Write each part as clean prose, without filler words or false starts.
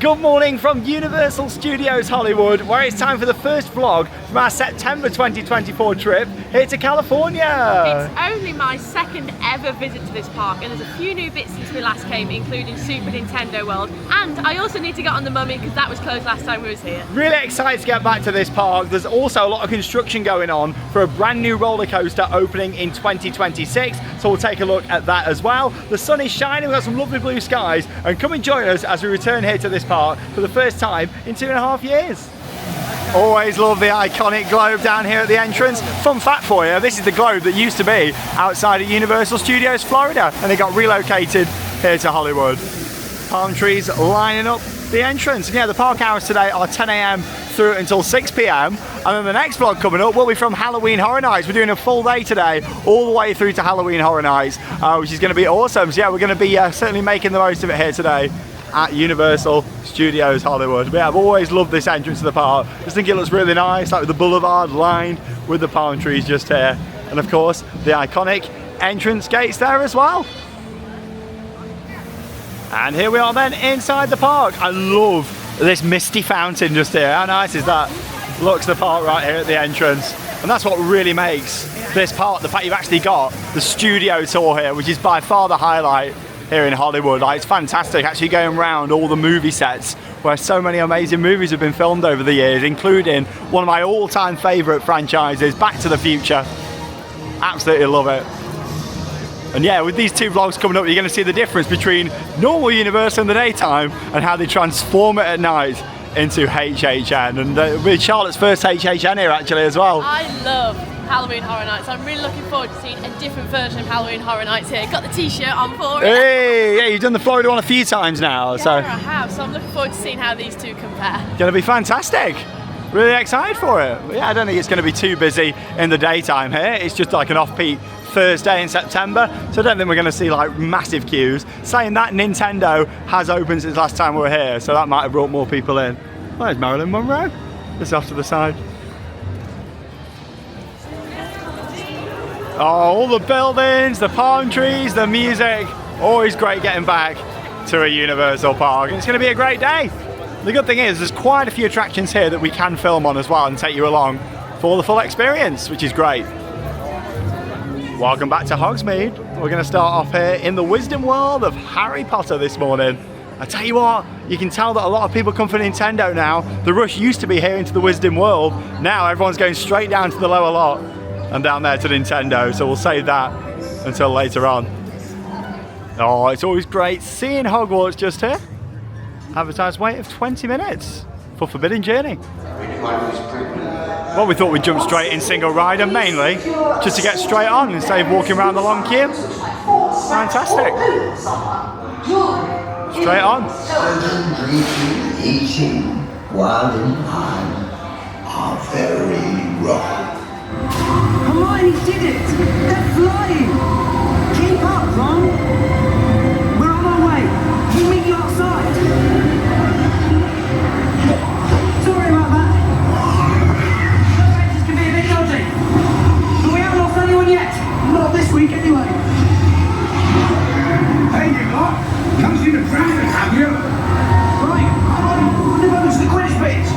Good morning from Universal Studios Hollywood, where it's time for the first vlog from our September 2024 trip here to California. It's only my second ever visit to this park, and there's a few new bits since we last came, including Super Nintendo World, and I also need to get on the Mummy because that was closed last time we was here. Really excited to get back to this park. There's also a lot of construction going on for a brand new roller coaster opening in 2026, so we'll take a look at that as well. The sun is shining, we've got some lovely blue skies, and come and join us as we return here to this park for the first time in 2.5 years. Always love the iconic globe down here at the entrance. Fun fact for you, this is the globe that used to be outside of Universal Studios Florida, and it got relocated here to Hollywood. Palm trees lining up the entrance. And yeah, the park hours today are 10 AM through until 6 PM, and then the next vlog coming up will be from Halloween Horror Nights. We're doing a full day today, all the way through to Halloween Horror Nights, which is going to be awesome. So yeah, we're going to be certainly making the most of it here today at Universal Studios Hollywood. But yeah, I've always loved this entrance to the park. Just think it looks really nice, like with the boulevard lined with the palm trees just here. And of course, the iconic entrance gates there as well. And here we are then inside the park. I love this misty fountain just here. How nice is that? Looks the park right here at the entrance. And that's what really makes this park, the fact you've actually got the studio tour here, which is by far the highlight here in Hollywood. Like, it's fantastic actually going around all the movie sets where so many amazing movies have been filmed over the years, including one of my all-time favourite franchises, Back to the Future. Absolutely love it. And yeah, with these two vlogs coming up, you're going to see the difference between normal Universal in the daytime and how they transform it at night into HHN. And with Charlotte's first HHN here actually as well. I love Halloween Horror Nights. I'm really looking forward to seeing a different version of Halloween Horror Nights here. Got the t-shirt on for it. Hey, yeah, you've done the Florida one a few times now. Yeah, so I have, so I'm looking forward to seeing how these two compare. Gonna be fantastic. Really excited for it. But yeah, I don't think it's gonna be too busy in the daytime here. It's just like an off-peak Thursday in September, so I don't think we're gonna see like massive queues. Saying that, Nintendo has opened since last time we were here, so that might have brought more people in. Oh, there's Marilyn Monroe, just off to the side. Oh, all the buildings, the palm trees, the music. Always great getting back to a Universal park. And it's going to be a great day. The good thing is there's quite a few attractions here that we can film on as well and take you along for the full experience, which is great. Welcome back to Hogsmeade. We're going to start off here in the Wisdom World of Harry Potter this morning. I tell you what, you can tell that a lot of people come for Nintendo now. The rush used to be here into the Wisdom World. Now everyone's going straight down to the lower lot and down there to Nintendo, so we'll save that until later on. Oh, it's always great seeing Hogwarts just here. Advertised wait of 20 minutes for Forbidden Journey. Well, we thought we'd jump straight in single rider, mainly just to get straight on instead of walking around the long queue. Fantastic. Straight on. Eating while in line are very wrong. Hermione did it! They're flying! Keep up, Ron! We're on our way! We'll meet you outside! Sorry about that! This can be a bit dodgy, but we haven't lost anyone yet! Not this week, anyway! Hey, you lot! Come see the ground, have you? Right, on the road to the Quidditch pitch!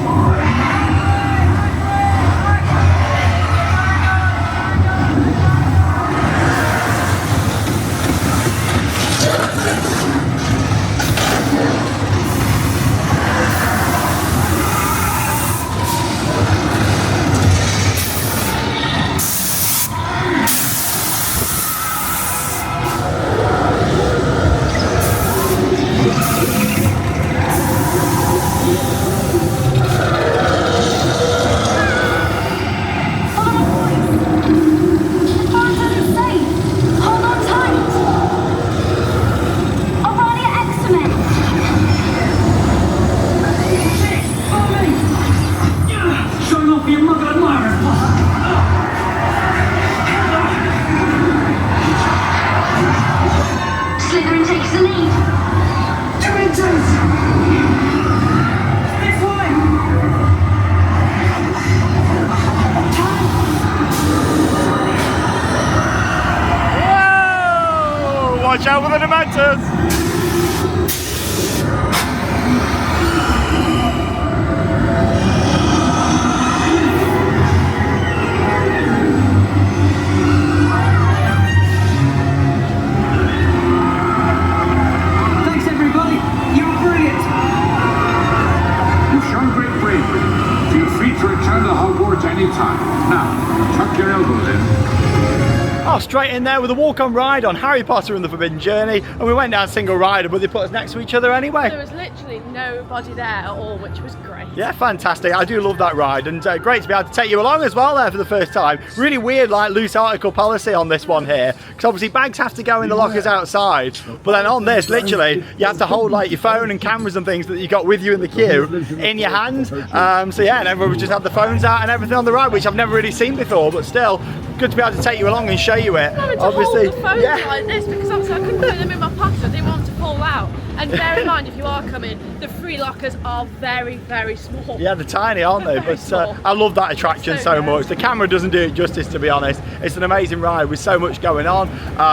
off straight in there with a walk-on ride on Harry Potter and the Forbidden Journey, and we went down single rider, but they put us next to each other anyway. There was literally nobody there at all, which was great. Yeah, fantastic. I do love that ride, and great to be able to take you along as well there for the first time. Really weird, like, loose article policy on this one here, because obviously bags have to go in the lockers outside, but then on this, literally, you have to hold like your phone and cameras and things that you got with you in the queue in your hand. So yeah, and everyone would just have the phones out and everything on the ride, which I've never really seen before, but still good to be able to take you along and show you it. Obviously, hold the phones like this, because obviously I couldn't put them in my pocket. I didn't want them to fall out. And bear in mind, if you are coming, the free lockers are very, very small. Yeah, they're tiny, aren't they? But I love that attraction so much. The camera doesn't do it justice, to be honest. It's an amazing ride with so much going on.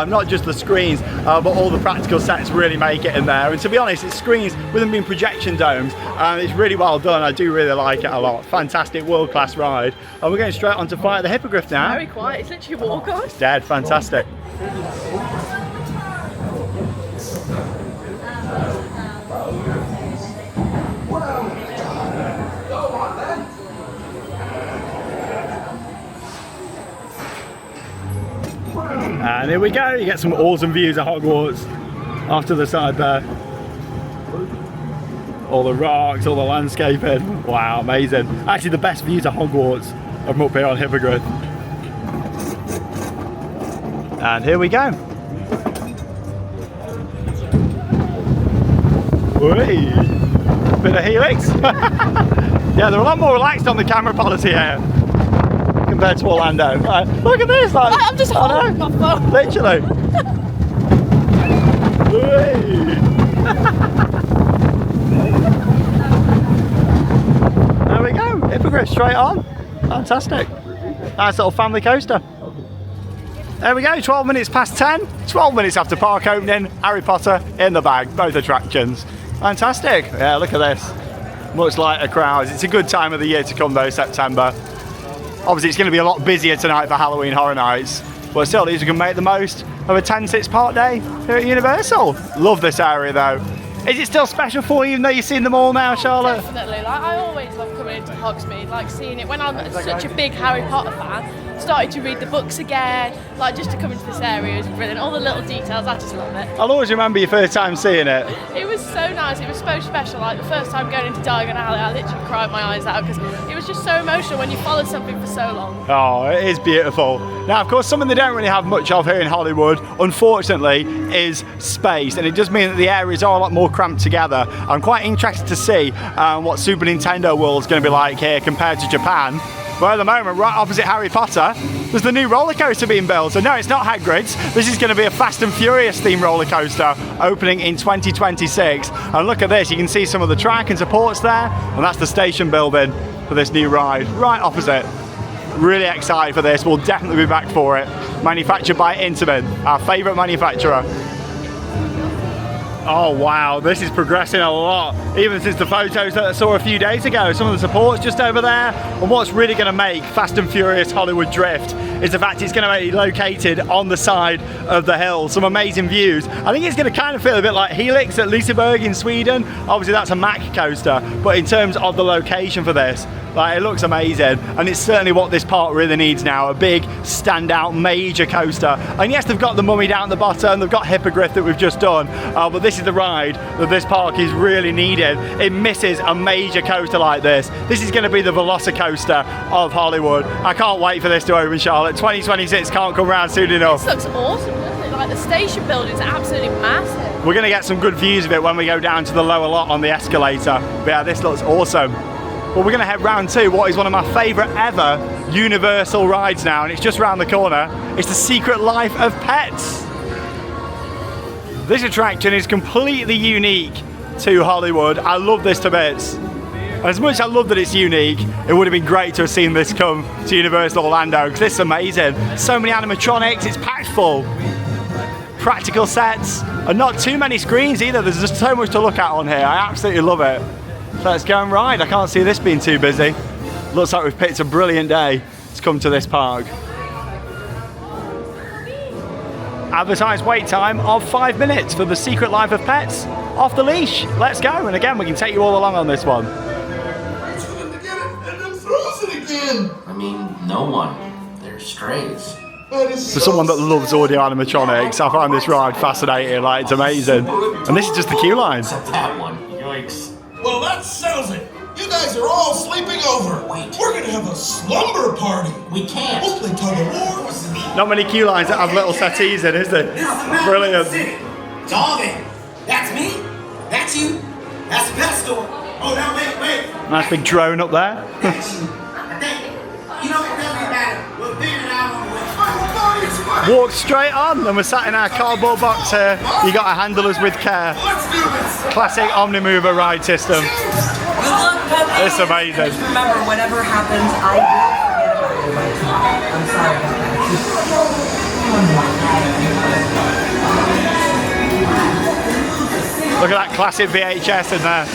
Not just the screens, but all the practical sets really make it in there. And to be honest, it's screens with them being projection domes. It's really well done. I do really like it a lot. Fantastic, world-class ride. And we're going straight on to Flight of the Hippogriff now. Very quiet. It's literally a walk-on. It's dead. Fantastic. And here we go, you get some awesome views of Hogwarts off to the side there. All the rocks, all the landscaping. Wow, amazing. Actually the best views of Hogwarts are from up here on Hippogriff. And here we go. Whee! Bit of helix. Yeah, they're a lot more relaxed on the camera policy here compared to Orlando. Look at this, like, I'm just holding my phone. Literally. There we go, Hippogriff straight on. Fantastic. Nice little family coaster. There we go, 12 minutes past 10, 12 minutes after park opening, Harry Potter in the bag, both attractions. Fantastic. Yeah, look at this. Much lighter crowds. It's a good time of the year to come though, September. Obviously it's going to be a lot busier tonight for Halloween Horror Nights, but still these can make the most of a 10-6 park day here at Universal. Love this area though. Is it still special for you even though you've seen them all now, Charlotte? Definitely. Like, I always love coming into Hogsmeade, like seeing it. When I'm such a big Harry Potter fan, started to read the books again, like just to come into this area is brilliant. All the little details, I just love it. I'll always remember your first time seeing it. It was so nice, it was so special. Like the first time going into Diagon Alley, I literally cried my eyes out because it was just so emotional when you followed something for so long. Oh, it is beautiful. Now, of course, something they don't really have much of here in Hollywood, unfortunately, is space. And it does mean that the areas are a lot more cramped together. I'm quite interested to see what Super Nintendo World is going to be like here compared to Japan. But at the moment, right opposite Harry Potter, there's the new roller coaster being built. So no, it's not Hagrid's. This is going to be a Fast and Furious themed roller coaster opening in 2026. And look at this, you can see some of the track and supports there. And that's the station building for this new ride, right opposite. Really excited for this. We'll definitely be back for it. Manufactured by Intamin, our favourite manufacturer. Oh wow, this is progressing a lot, even since the photos that I saw a few days ago. Some of the support's just over there, and what's really going to make Fast and Furious Hollywood Drift is the fact it's going to be located on the side of the hill. Some amazing views. I think it's going to kind of feel a bit like Helix at Liseberg in Sweden. Obviously that's a Mack coaster, but in terms of the location for this, like, it looks amazing, and it's certainly what this park really needs now, a big standout major coaster. And yes, they've got the Mummy down the bottom, they've got Hippogriff that we've just done, but this is the ride that this park is really needed. It misses a major coaster like this. This is going to be the Velocicoaster of Hollywood. I can't wait for this to open, Charlotte. 2026 can't come round soon enough. This looks awesome, doesn't it? Like the station building's absolutely massive. We're going to get some good views of it when we go down to the lower lot on the escalator. But yeah, this looks awesome. Well, we're going to head round to what is one of my favourite ever Universal rides now, and it's just round the corner. It's the Secret Life of Pets. This attraction is completely unique to Hollywood. I love this to bits. And as much as I love that it's unique, it would have been great to have seen this come to Universal Orlando, because this is amazing. So many animatronics, it's packed full. Practical sets, and not too many screens either. There's just so much to look at on here. I absolutely love it. So let's go and ride. I can't see this being too busy. Looks like we've picked a brilliant day to come to this park. Advertised wait time of 5 minutes for the Secret Life of Pets off the leash. Let's go, and again we can take you all along on this one. It's for them to get it and then frozen again. I mean, no one. They're strays. For someone that loves audio animatronics, I find this ride fascinating, like it's amazing. And this is just the queue line. That one. Yikes. Well, that settles it. You guys are all sleeping over. Wait. We're gonna have a slumber party. We can't. We'll play tug of war. Not many queue lines that have little settees in, is there? Brilliant. It's all there. That's me. That's you. That's the pet store. Oh, now wait. Nice big drone up there. That's you. I think. You know, it doesn't matter. We'll figure it out on the way. Walk straight on, and we're sat in our cardboard box here. You got to handle us with care. Let's do this. Classic Omnimover ride system. Good luck, Pepe. It's amazing. Just remember, whatever happens, I will forget about you. I'm sorry about that. Look at that classic VHS in there.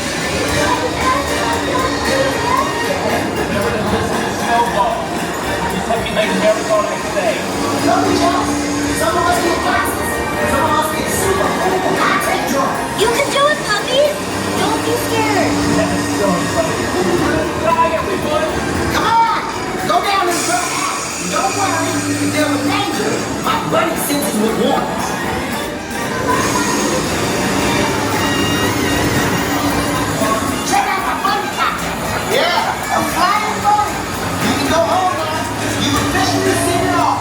You can do it, puppy! Don't be scared! Come on. Go down this road. Don't worry. If there was danger, my buddy senses would warn us. Check out my buddy copter. Yeah, a flying boat. You can go home now. You officially seen it all.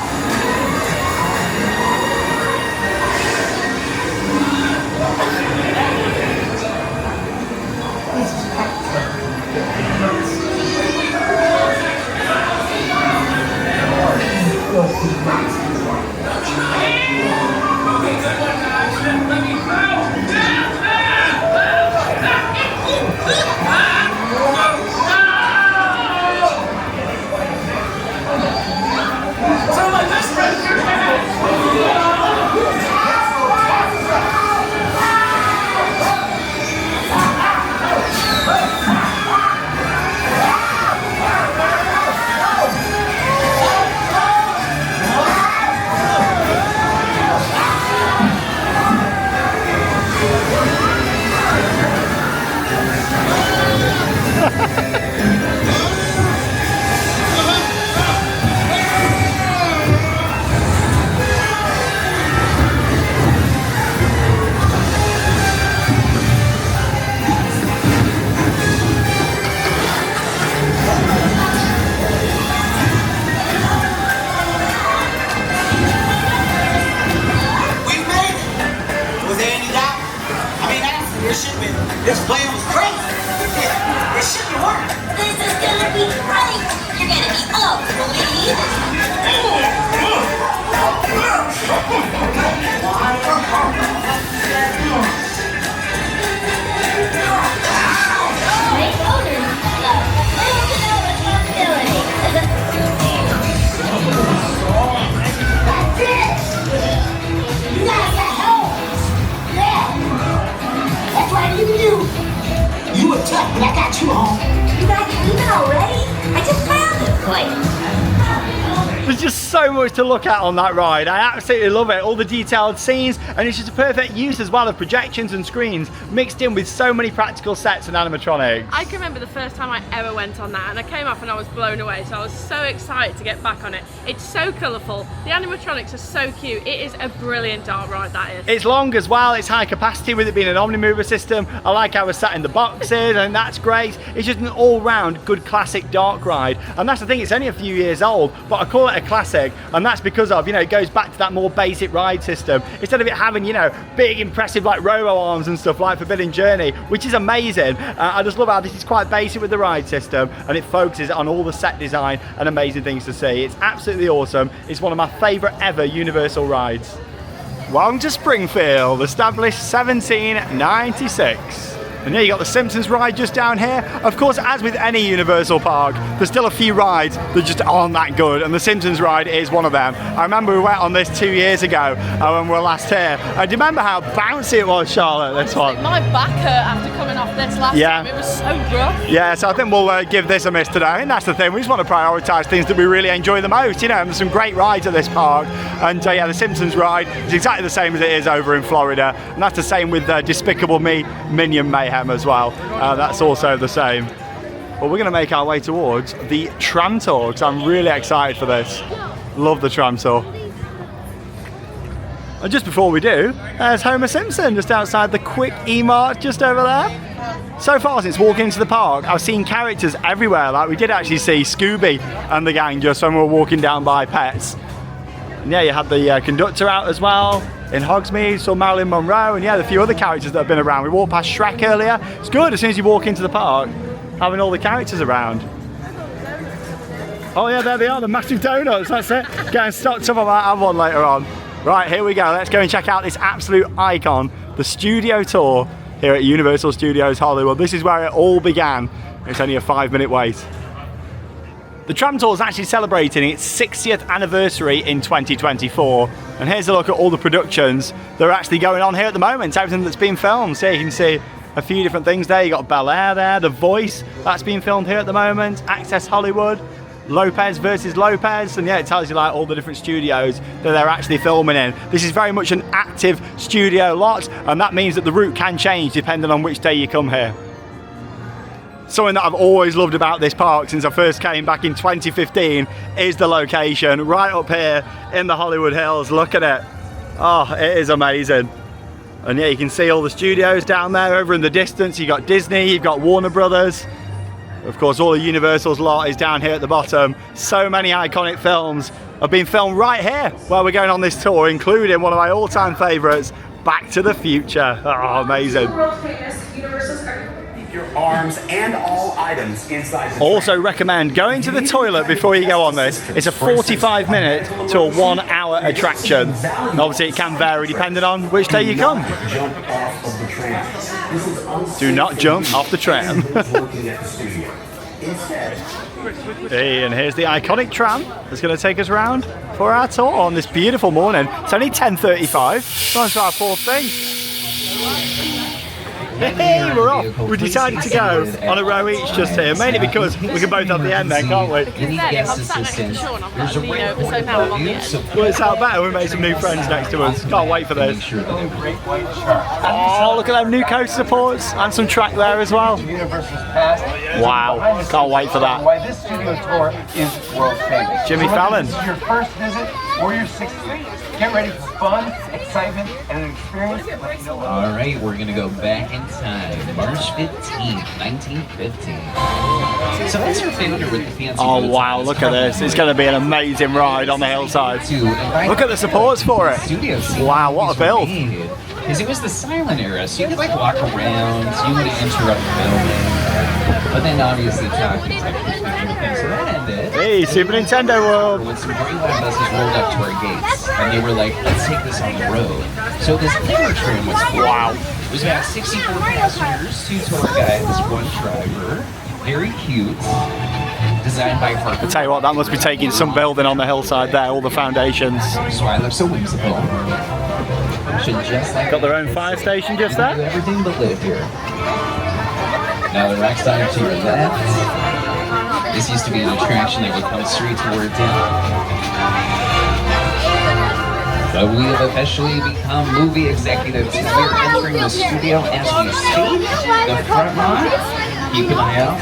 This plan was crazy. Yeah, it shouldn't work. This is gonna be great! You're gonna be all Great owners, personal responsibility. That's it! You guys got home! Yeah! That's right, even you! You were tough, but I got you home. You guys leaving already? I just found it. Wait. There's just so much to look at on that ride. I absolutely love it. All the detailed scenes, and it's just a perfect use as well of projections and screens mixed in with so many practical sets and animatronics. I can remember the first time I ever went on that, and I came off and I was blown away, so I was so excited to get back on it. It's so colourful, the animatronics are so cute. It is a brilliant dark ride, that is. It's long as well, it's high capacity with it being an Omnimover system. I like how we're sat in the boxes, and that's great. It's just an all-round good classic dark ride, and that's the thing, it's only a few years old, but I call it a classic, and that's because of, it goes back to that more basic ride system. Instead of it having, big impressive like robo arms and stuff like Forbidden Journey, which is amazing. I just love how this is quite basic with the ride system, and it focuses on all the set design and amazing things to see. It's absolutely awesome. It's one of my favourite ever Universal rides. Welcome to Springfield, established 1796. And yeah, you got the Simpsons ride just down here. Of course, as with any Universal park, there's still a few rides that just aren't that good, and the Simpsons ride is one of them. I remember we went on this 2 years ago when we were last here. Do you remember how bouncy it was, Charlotte, this one? My back hurt after coming off this last time. It was so rough. Yeah, so I think we'll give this a miss today, and that's the thing. We just want to prioritise things that we really enjoy the most, and there's some great rides at this park. And yeah, the Simpsons ride is exactly the same as it is over in Florida, and that's the same with Despicable Me Minion Mayhem as well. That's also the same. Well, we're going to make our way towards the tram tour because I'm really excited for this. Love the tram tour. And just before we do, there's Homer Simpson just outside the Quick E-Mart just over there. So far since walking into the park, I've seen characters everywhere. Like we did actually see Scooby and the gang just when we were walking down by Pets. And yeah, you had the conductor out as well. In Hogsmeade, saw Marilyn Monroe, and yeah, a few other characters that have been around. We walked past Shrek earlier. It's good as soon as you walk into the park, having all the characters around. Oh yeah, there they are, the massive donuts, that's it. Getting stocked up, I might have one later on. Right, here we go. Let's go and check out this absolute icon, the studio tour here at Universal Studios Hollywood. This is where it all began. It's only a 5-minute wait. The tram tour is actually celebrating its 60th anniversary in 2024. And here's a look at all the productions that are actually going on here at the moment, everything that's been filmed. So you can see a few different things there. You got Bel Air there, The Voice, that's being filmed here at the moment, Access Hollywood, Lopez versus Lopez, and yeah, it tells you like all the different studios that they're actually filming in. This is very much an active studio lot, and that means that the route can change depending on which day you come here. Something that I've always loved about this park since I first came back in 2015 is the location, right up here in the Hollywood Hills. Look at it. Oh, it is amazing. And yeah, you can see all the studios down there over in the distance. You've got Disney, you've got Warner Brothers. Of course, all of Universal's lot is down here at the bottom. So many iconic films have been filmed right here while we're going on this tour, including one of my all-time favorites, Back to the Future. Oh, amazing. Your arms and all items inside the also recommend going to the toilet before you go on this. It's a 45-minute to a 1-hour attraction. And obviously it can vary depending on which day you come. Do not jump off the tram. Hey, and here's the iconic tram that's going to take us around for our tour on this beautiful morning. It's only 10:35. Time for our fourth thing. Hey, we're off. We decided to go on a row each just here, mainly because we can both have the end then, can't we? I'm sat next to Sean, I'm like lean over, so now I'm on the end. Well, it's out better. We made some new friends next to us. Can't wait for this. Oh, look at them new coast supports and some track there as well. Wow, can't wait for that. Why this studio tour is world famous. Jimmy Fallon. This is your first visit or your 6th. Get ready for fun, excitement, and an experience. All right, we're gonna go back in time, March 15th, 1915. So as you're familiar with the fancy. Oh wow, look at this. It's gonna be an amazing ride on the hillside. Look at the supports for it. Wow, what a build. Because it was the silent era, so you could like walk around, you would interrupt filming. But then obviously talk detectors became a thing, so that ended. Hey, Super Nintendo World! When some very loud buses rolled up to our gates, and they were like, let's take this on the road. So this liver tram was full. Wow. It was about 64 passengers, 2 tour guides, 1 driver. Very cute. Designed by Parker. I'll tell you what, that must be taking some building on the hillside there, all the foundations. So I look so whimsical. Should just like got their own fire station just there. Everything but live here. Now the rack side to your left. This used to be an attraction that would come straight towards you. But we have officially become movie executives as we're entering the studio as we speak. The front line. Keep an eye out.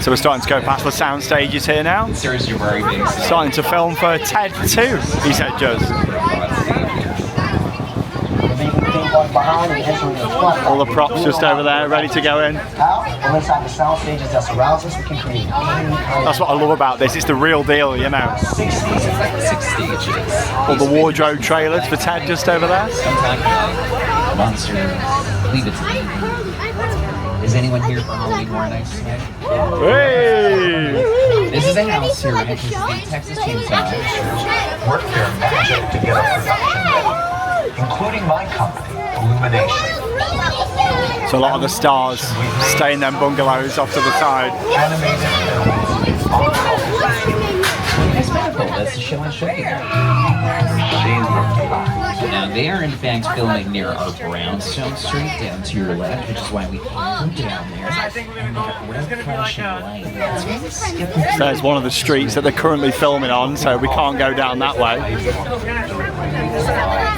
So we're starting to go past the sound stages here now. There's your very base. Starting to film for Ted 2, he said just. All the props just over there, ready to go in. Inside the sound stages that surrounds us, we can create any kind of. That's what I love about this. It's the real deal, you know. 6 stages. All the wardrobe trailers for Ted just over there. Sometimes monsters. Leave it to me. Is anyone here for Halloween Horror Nights tonight? Hey! This is a house here, right? This is the Texas Chainsaw. Work their magic to get a production ready, including my company, Illumination. So a lot of the stars stay in them bungalows off to the side. It's beautiful. That's the show I showed you. Now they are in fact filming near our brownstone street down to your left, which is why we can't go down there. There's one of the streets that they're currently filming on, so we can't go down that way.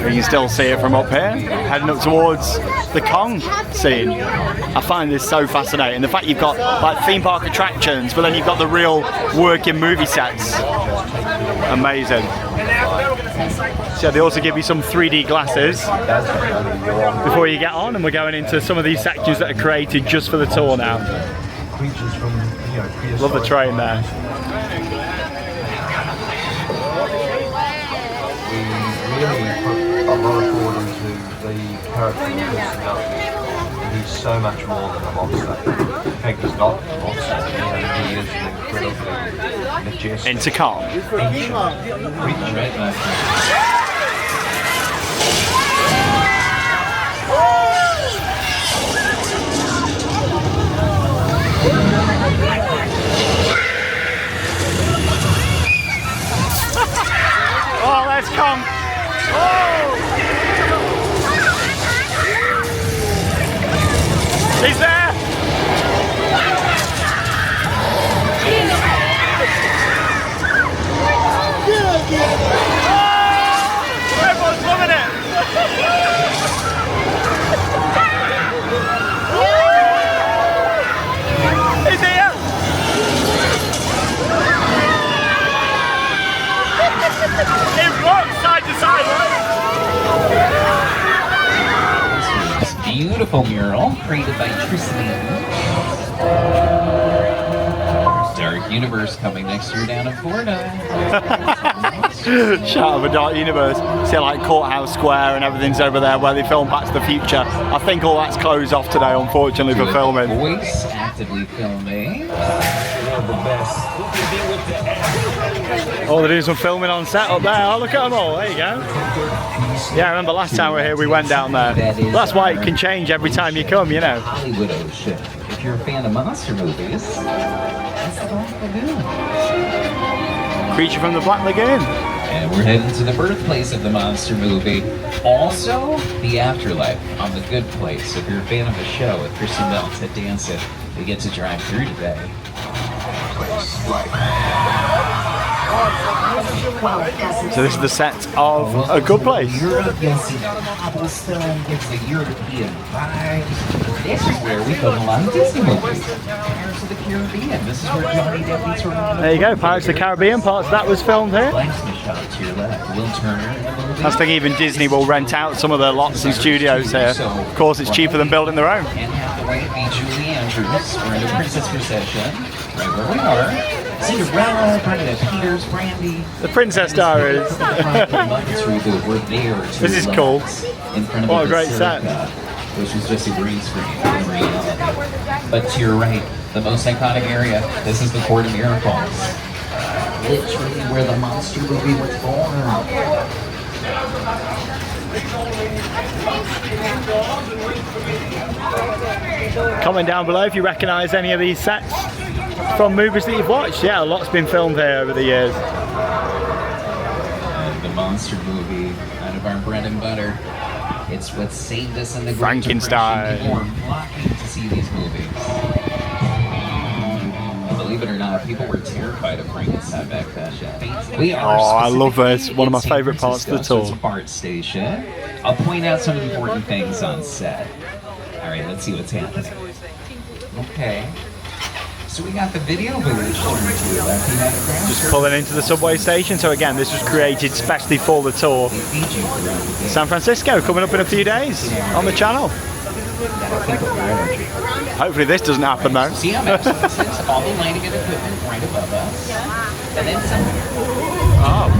You can still see it from up here, heading up towards the Kong scene. I find this so fascinating. The fact you've got like theme park attractions, but then you've got the real working movie sets. Amazing. So they also give you some 3D glasses before you get on, and we're going into some of these sections that are created just for the tour now. Love the train there. We really put a lot of thought into the character and personality. He's so much more than a monster. In fact, he's not a monster. He is an incredibly majestic, Intercom. ancient creature. Oh, let's come. Oh! He's there. Oh! Everyone's loving it. He's here. It rocks side to side, right? This beautiful mural created by Tristan. Dark Universe coming next year down in Florida. Shout out for Dark Universe. See, like Courthouse Square and everything's over there where they film Back to the Future. I think all that's closed off today, unfortunately, for filming. Voice actively filming. Oh, they're doing some filming on set up there. Oh, look at them all. There you go. Yeah, I remember last time we were here, we went down there. That's why it can change every time you come, you know. Hollywood Ocean. If you're a fan of monster movies, that's the Black Lagoon. Creature from the Black Lagoon. And we're heading to the birthplace of the monster movie. Also, the afterlife on The Good Place. If you're a fan of the show with Kristen Bell and Ted Danson, we get to drive through today. So this is the set of A Good Place. Europe, you'll see cobblestone, gives the European vibes. Everywhere we film a lot of Disney movies. Pirates of the Caribbean. This is where Johnny Depp meets Ronaldo. There you go, Pirates of the Caribbean, parts of that was filmed here. Blacksmith shot to your left. Will Turner in the movie. I was thinking even Disney will rent out some of their lots and studios here. Of course, it's cheaper than building their own. And Hathaway and Julie Andrews. We're in a princess procession. Right where we are. Cinderella, Brenda Peters, Brandy. The Princess Diaries. This is cool. In front of what a great set. Which was just a green screen. But to your right, the most iconic area, this is the Court of Miracles. Literally where the monster movie was born. Comment down below if you recognise any of these sets from movies that you've watched. Yeah, a lot's been filmed here over the years. The monster movie, out of our bread and butter. It's what saved us in the Great Frankenstein. Depression. People were flocking to see these movies. Believe it or not, people were terrified of Frankenstein back then. We are I love this. One of my favourite parts of the tour. BART station. I'll point out some important things on set. All right, let's see what's happening. Okay. So we got the video village just pulling into the subway station. So again, this was created specially for the tour. San Francisco coming up in a few days on the channel. Hopefully this doesn't happen though. See how much this is? All the lighting and equipment right above us. And then some. Oh.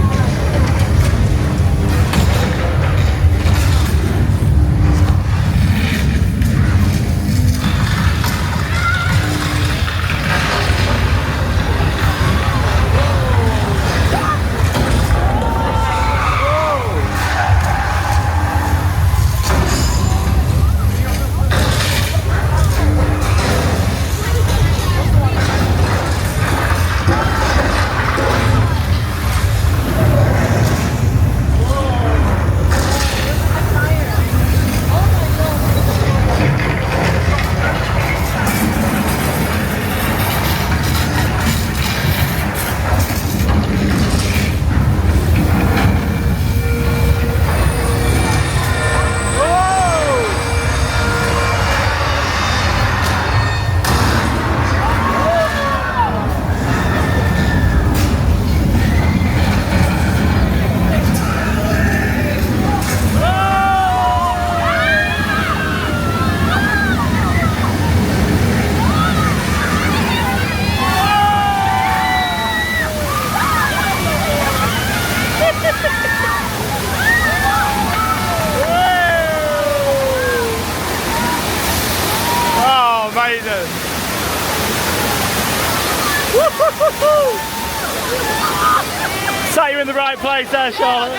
Sat you in the right place there, Charlotte.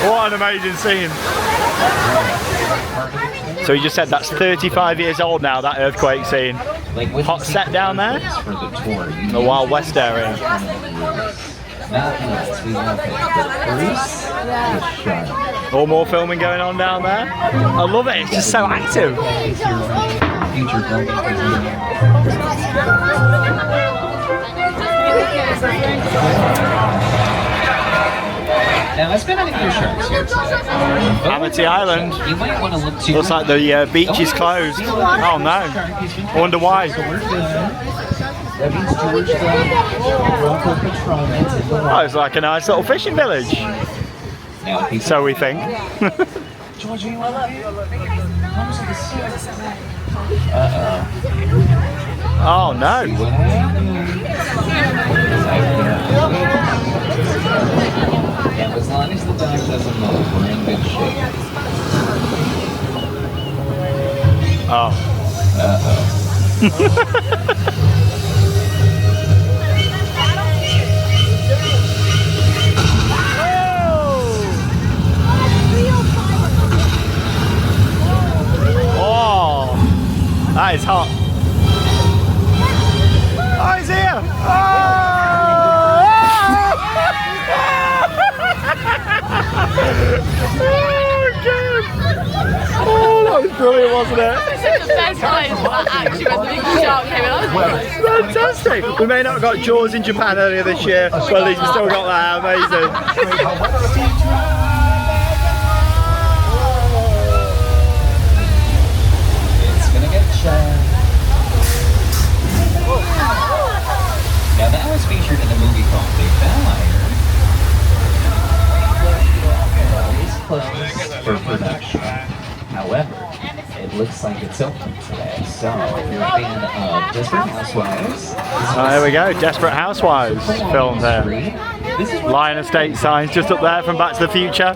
What an amazing scene. So you just said that's 35 years old now, that earthquake scene. Hot set down there? The Wild West area. All more filming going on down there. I love it, it's just so active. Now, there's been a few sharks here today. Amity Island. You might want to look to. Looks like the beach is closed. Oh no. I wonder why. That means George the local patrolman. Oh, it's like a nice little fishing village. So we think. George, you want Oh no. Yeah, as long as the dog doesn't move, we're in good shape. Oh. Oh, that is hot. Oh, he's here. Oh, that was brilliant, wasn't it? It's such the best place for that actually when the big shark came in. Fantastic! We may not have got Jaws in Japan earlier this year, but at least we still got that. Amazing. It's gonna get shot. Now that was featured in a movie called Big Vampire. It's closed for production. However, it looks like it's open today. So if you're a fan of Desperate Housewives, there we go. Desperate Housewives filmed there. Lion Estate signs just up there from Back to the Future.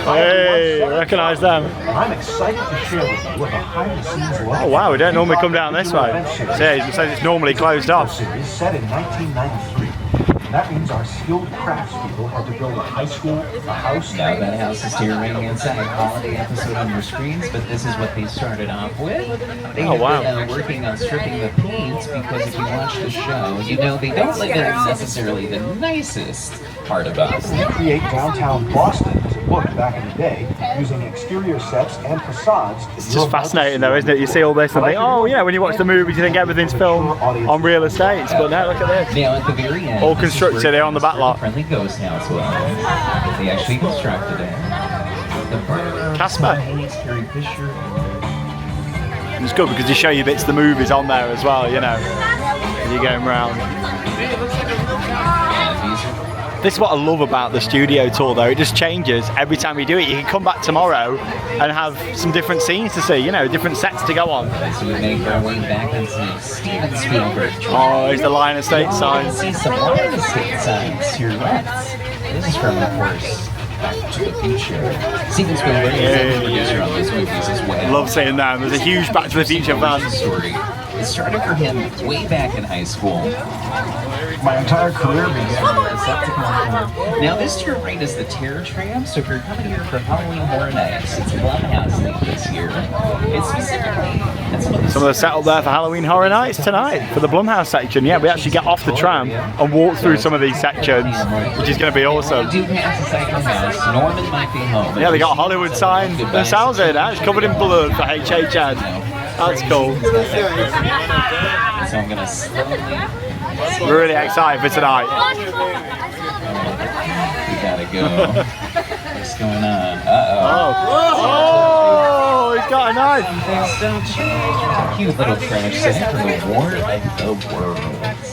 Hey, recognise them. I'm excited to share with you what behind the scenes Oh wow, we don't normally come down this way. See, it says it's normally closed off. Series set in 1993. That means our skilled craftspeople had to build a high school, a house. Now that house is tearing inside a holiday episode on your screens, but this is what they started off with. They have been working on stripping the paint because if you watch the show, you know they don't live in necessarily the nicest part of Boston. They create downtown Boston as it looked back in the day, using exterior sets and facades. It's just fascinating though, isn't it? You see all this and think, oh yeah, when you watch the movies you think everything's filmed on real estates, but now look at this. Now at the very end, all constructed there on the back lot. Friendly ghost house was. They actually constructed it. Casper. It's good because they show you bits of the movies on there as well, you know, when you're going round. This is what I love about the studio tour though, it just changes every time you do it. You can come back tomorrow and have some different scenes to see, you know, different sets to go on. So we make our way back and see Steven Spielberg. Oh, there's the Lion Estate sign. See some Lion Estate signs to your left. This is from, of course, Back to the Future. Steven Spielberg is the producer on those movies as well. I love seeing them. There's a huge Back to the Future fan. Story. It started for him way back in high school. My entire career began. Now this to your right is the Terror Tram, so if you're coming here for Halloween Horror Nights, it's Blumhouse themed this year. It's specifically... Some of the set up there for Halloween Horror Nights tonight, for the Blumhouse section. Yeah, we actually get off the tram and walk through some of these sections, which is going to be awesome. We do pass a second house. Norman might be home. Yeah, they got a Hollywood sign themselves in now. It's covered in blood for HHN. That's cool. So I'm going to slowly... We're really excited for tonight. We gotta go. What's going on? Oh, he's got a knife. Things don't change. Cute little trash set for the War of the Worlds.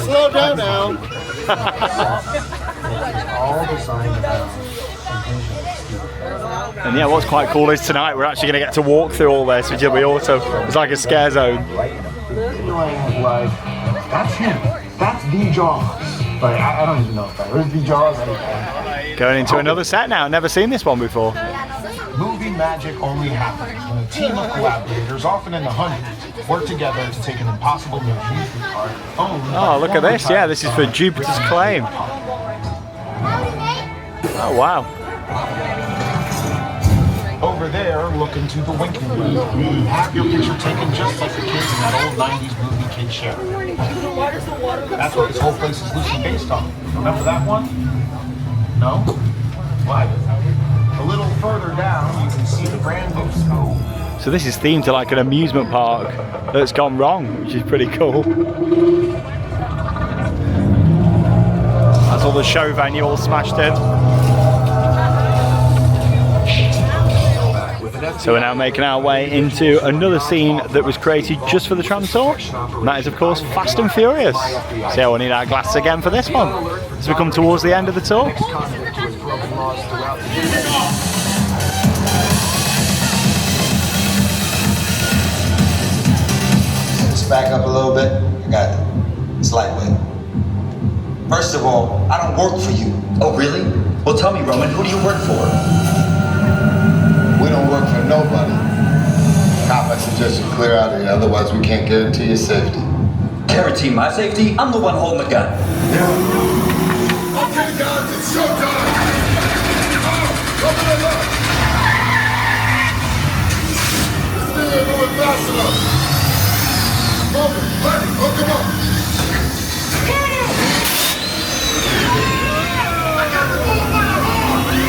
Slow down now. All designed about And yeah, what's quite cool is tonight we're actually going to get to walk through all this, which will be awesome. It's like a scare zone. like, that's him. That's the Jaws. Like, I don't even know if that is the Jaws. Going into another set now. Never seen this one before. Movie magic only happens when a team of collaborators, often in the hundreds, work together to take an impossible movie. Oh, look at this. Yeah, this is for Jupiter's Claim. Oh, wow. Over there, look into the winking room. Have your picture taken just like the kids in that old 90s movie Kid Show. That's what this whole place is loosely based on. Remember that one? No? Why? A little further down, you can see the brand new school. So this is themed to like an amusement park that's gone wrong, which is pretty cool. That's all the show venue all smashed in. So we're now making our way into another scene that was created just for the tram tour, and that is of course Fast and Furious. So we'll need our glasses again for this one as we come towards the end of the tour. Just back up a little bit. I got it. It's lightweight. First of all, I don't work for you. Oh, really? Well, tell me, Roman, who do you work for? We don't work for nobody. Cop, I suggest you clear out of here, otherwise we can't guarantee your safety. Guarantee my safety? I'm the one holding the gun. Yeah. Okay, guys, it's showtime. Open it up. This thing ain't moving fast enough. Open, ready, hook him up.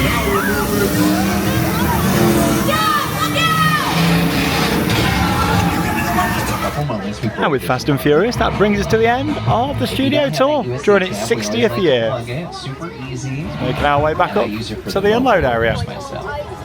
Now we're moving. And with Fast and Furious, that brings us to the end of the studio tour during its 60th year. Making our way back up to the unload area.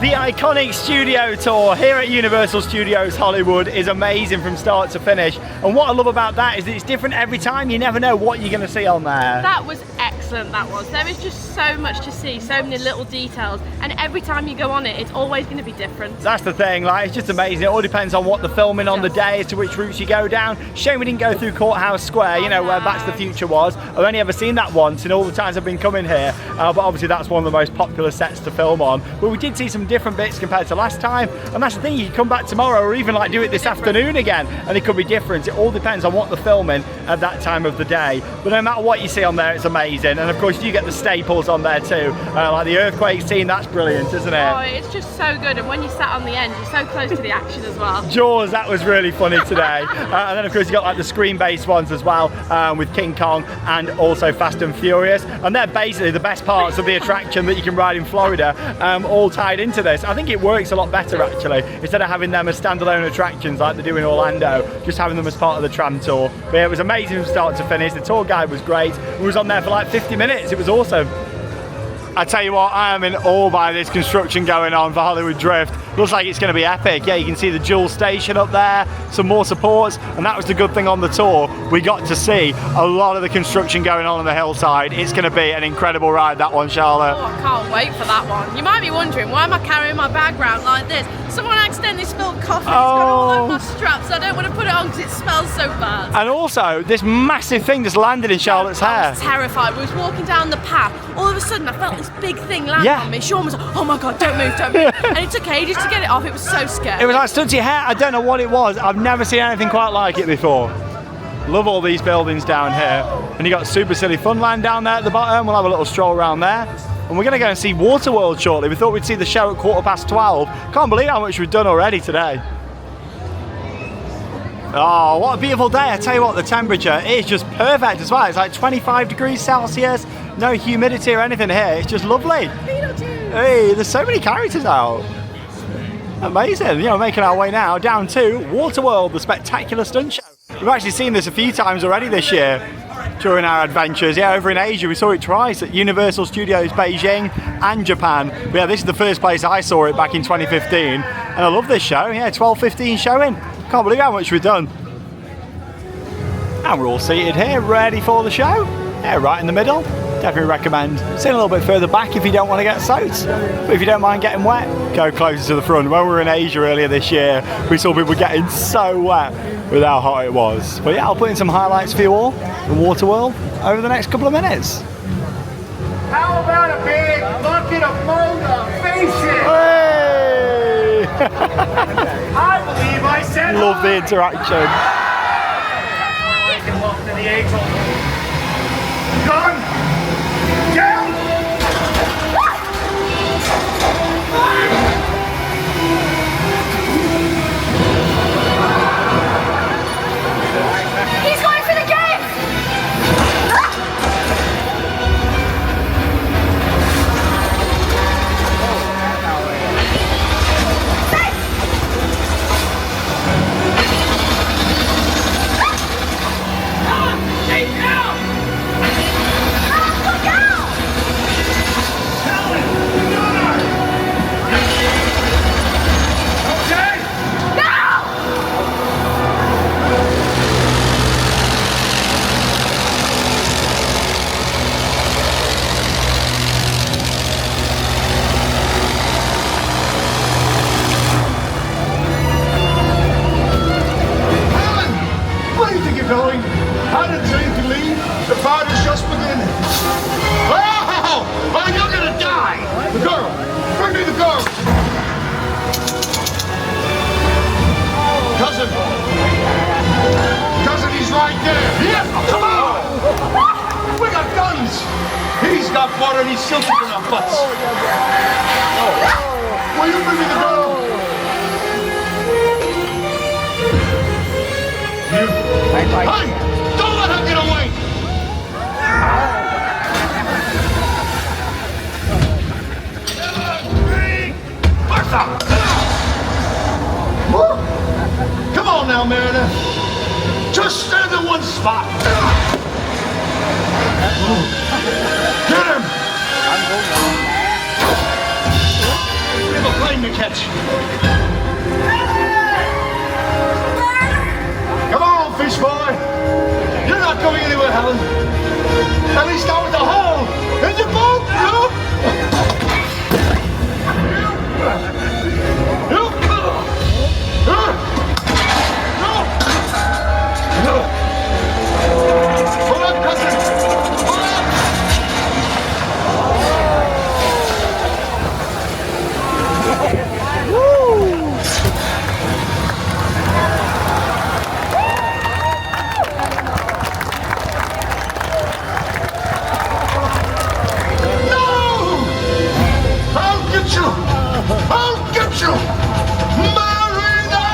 The iconic studio tour here at Universal Studios Hollywood is amazing from start to finish. And what I love about that is that it's different every time. You never know what you're going to see on there. That was excellent, that was. There is just so much to see, so many little details. And every time you go on it, it's always going to be different. That's the thing, like, it's just amazing. It all depends on what they're filming on the day as to which routes you go down. Shame we didn't go through Courthouse Square, you know, where Back to the Future was. I've only ever seen that once in all the times I've been coming here. But obviously that's one of the most popular sets to film on. But we did see some different bits compared to last time. And that's the thing, you can come back tomorrow or even like do it this afternoon again and it could be different. It all depends on what they're filming at that time of the day. But no matter what you see on there, it's amazing. And of course you get the staples on there too. Like the earthquake scene, that's brilliant, isn't it? Oh, it's just so good. And when you sat on the end, you're so close to the action as well. Jaws, that was really funny today. And then of course you got like the screen-based ones as well, with King Kong and also Fast and Furious. And they're basically the best parts of the attraction that you can ride in Florida, all tied into this. I think it works a lot better actually, instead of having them as standalone attractions like they do in Orlando, just having them as part of the tram tour. But yeah, it was amazing from start to finish. The tour guide was great. We was on there for like 50 minutes. It was awesome. I tell you what, I am in awe by this construction going on for Hollywood Drift. Looks like it's going to be epic. Yeah, you can see the Jewel Station up there, some more supports, and that was the good thing on the tour. We got to see a lot of the construction going on the hillside. It's going to be an incredible ride, that one, Charlotte. Oh, I can't wait for that one. You might be wondering, why am I carrying my bag around like this? Someone accidentally spilled coffee. It's got all over my straps. I don't want to put it on because it smells so bad. And also, this massive thing just landed in Charlotte's hair. I was terrified. We was walking down the path. All of a sudden, I felt this big thing land on me. Sean was like, oh my God, don't move, don't move. And it took ages to get it off. It was so scary. It was like stuck to your hair. I don't know what it was. I've never seen anything quite like it before. Love all these buildings down here. And you got Super Silly Funland down there at the bottom. We'll have a little stroll around there. And we're going to go and see Waterworld shortly. We thought we'd see the show at 12:15. Can't believe how much we've done already today. Oh, what a beautiful day. I tell you what, the temperature is just perfect as well. It's like 25 degrees Celsius. No humidity or anything here. It's just lovely. Hey, there's so many characters out. Amazing. You know, making our way now down to Waterworld, the spectacular stunt show. We've actually seen this a few times already this year during our adventures. Yeah, over in Asia we saw it twice at Universal Studios Beijing and Japan. But yeah, this is the first place I saw it back in 2015. And I love this show. Yeah, 12:15 showing. Can't believe how much we've done. And we're all seated here, ready for the show. Yeah, right in the middle. Definitely recommend sitting a little bit further back if you don't want to get soaked. But if you don't mind getting wet, go closer to the front. When we were in Asia earlier this year, we saw people getting so wet with how hot it was. But yeah, I'll put in some highlights for you all in Waterworld over the next couple of minutes. How about a big I believe I said love the interaction. Gun! Down! He's going for the game! Where do you think you're going? I didn't say you could leave. The party's just beginning. Oh! Oh, you're gonna die! The girl! Bring me the girl! Cousin! Cousin, he's right there! Yes! Come on! We got guns! He's got water and he's silky in our butts! Will you bring me the girl? Hey! Don't let her get away! Martha! Come on now, Mariner. Just stand in one spot. Get him! We have a plane to catch. Come on, fish boy. You're not going anywhere, Helen. At least not with the hole in your boat, you know? Hold on, cousin. Hold on. I'll get you! Marina!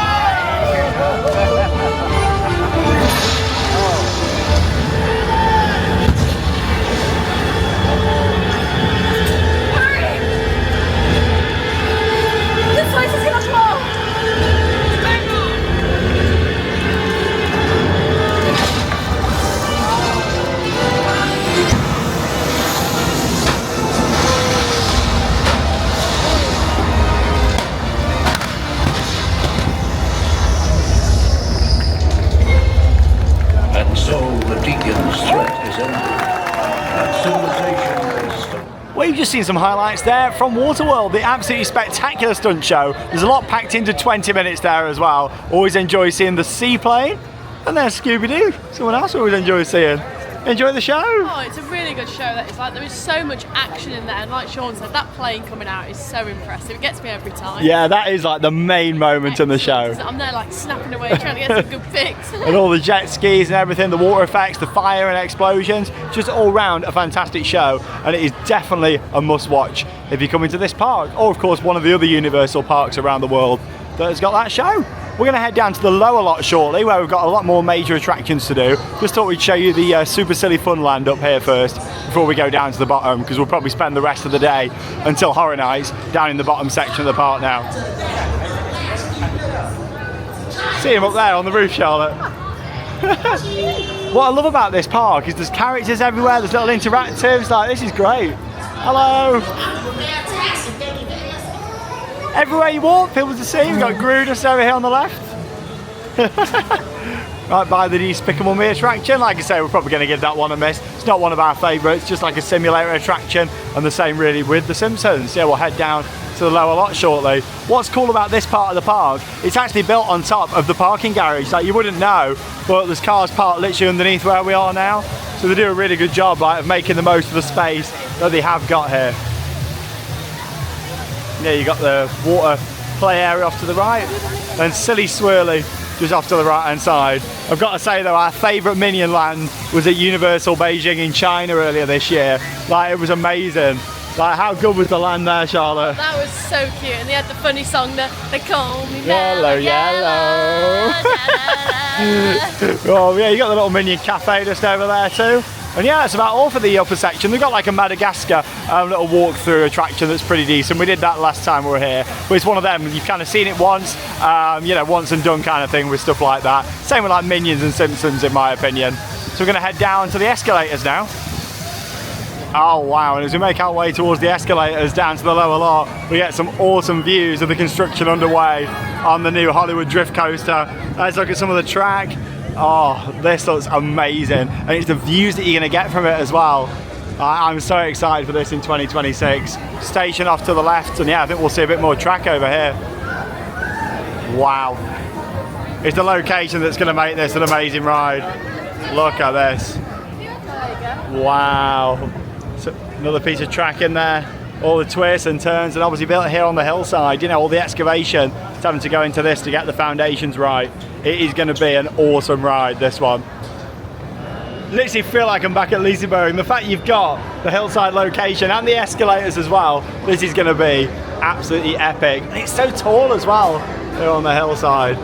Hurry! This place is gonna blow! And so the Deacon's threat is ended. Civilization is stolen. Well, you've just seen some highlights there from Waterworld, the absolutely spectacular stunt show. There's a lot packed into 20 minutes there as well. Always enjoy seeing the seaplane. And there's Scooby-Doo, someone else I always enjoy seeing. Enjoy the show. Oh, it's a really good show. That is like there is so much action in there, and like Sean said, that plane coming out is so impressive. It gets me every time. Yeah, that is like the main moment in the show. I'm there like snapping away trying to get some good pics. And all the jet skis and everything, the water effects, the fire and explosions, just all round a fantastic show, and it is definitely a must watch if you come into this park, or of course one of the other Universal parks around the world that has got that show. We're going to head down to the lower lot shortly, where we've got a lot more major attractions to do. Just thought we'd show you the Super Silly Funland up here first before we go down to the bottom, because we'll probably spend the rest of the day until Horror Nights down in the bottom section of the park now. See him up there on the roof, Charlotte. What I love about this park is there's characters everywhere, there's little interactives, like this is great. Hello. Everywhere you walk, people to see. We've got Grudus over here on the left. Right by the Despicable Me attraction. Like I say, we're probably going to give that one a miss. It's not one of our favourites, just like a simulator attraction, and the same really with The Simpsons. Yeah, we'll head down to the lower lot shortly. What's cool about this part of the park, it's actually built on top of the parking garage. Like you wouldn't know, but there's cars parked literally underneath where we are now. So they do a really good job of making the most of the space that they have got here. Yeah, you got the water play area off to the right, and Silly Swirly just off to the right hand side. I've got to say though, our favourite Minion land was at Universal Beijing in China earlier this year. Like, it was amazing. Like, how good was the land there, Charlotte? That was so cute, and they had the funny song that they call me Yellow, yellow. Oh yeah, you got the little Minion cafe just over there too. And yeah, that's about all for the upper section. They've got like a Madagascar little walk-through attraction that's pretty decent. We did that last time we were here, but it's one of them, you've kind of seen it once, you know, once and done kind of thing with stuff like that. Same with like Minions and Simpsons in my opinion. So we're going to head down to the escalators now. Oh wow, and as we make our way towards the escalators down to the lower lot, we get some awesome views of the construction underway on the new Hollywood Drift Coaster. Let's look at some of the track. Oh, this looks amazing, and it's the views that you're going to get from it as well. I'm so excited for this in 2026. Station off to the left, and yeah, I think we'll see a bit more track over here. Wow. It's the location that's going to make this an amazing ride. Look at this. Wow. So another piece of track in there. All the twists and turns, and obviously built here on the hillside, you know, all the excavation. It's having to go into this to get the foundations right. It is going to be an awesome ride, this one. Literally feel like I'm back at Liseberg, and the fact you've got the hillside location and the escalators as well, this is going to be absolutely epic. And it's so tall as well here on the hillside.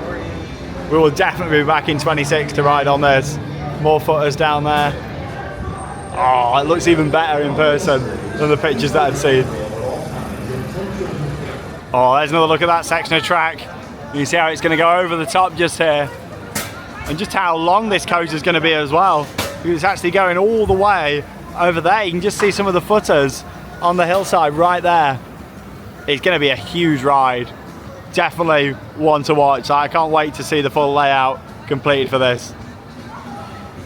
We will definitely be back in 26 to ride on this. More footers down there. Oh, it looks even better in person than the pictures that I'd seen. Oh, there's another look at that section of track. You can see how it's going to go over the top just here. And just how long this coaster is going to be as well. It's actually going all the way over there. You can just see some of the footers on the hillside right there. It's going to be a huge ride. Definitely one to watch. I can't wait to see the full layout completed for this.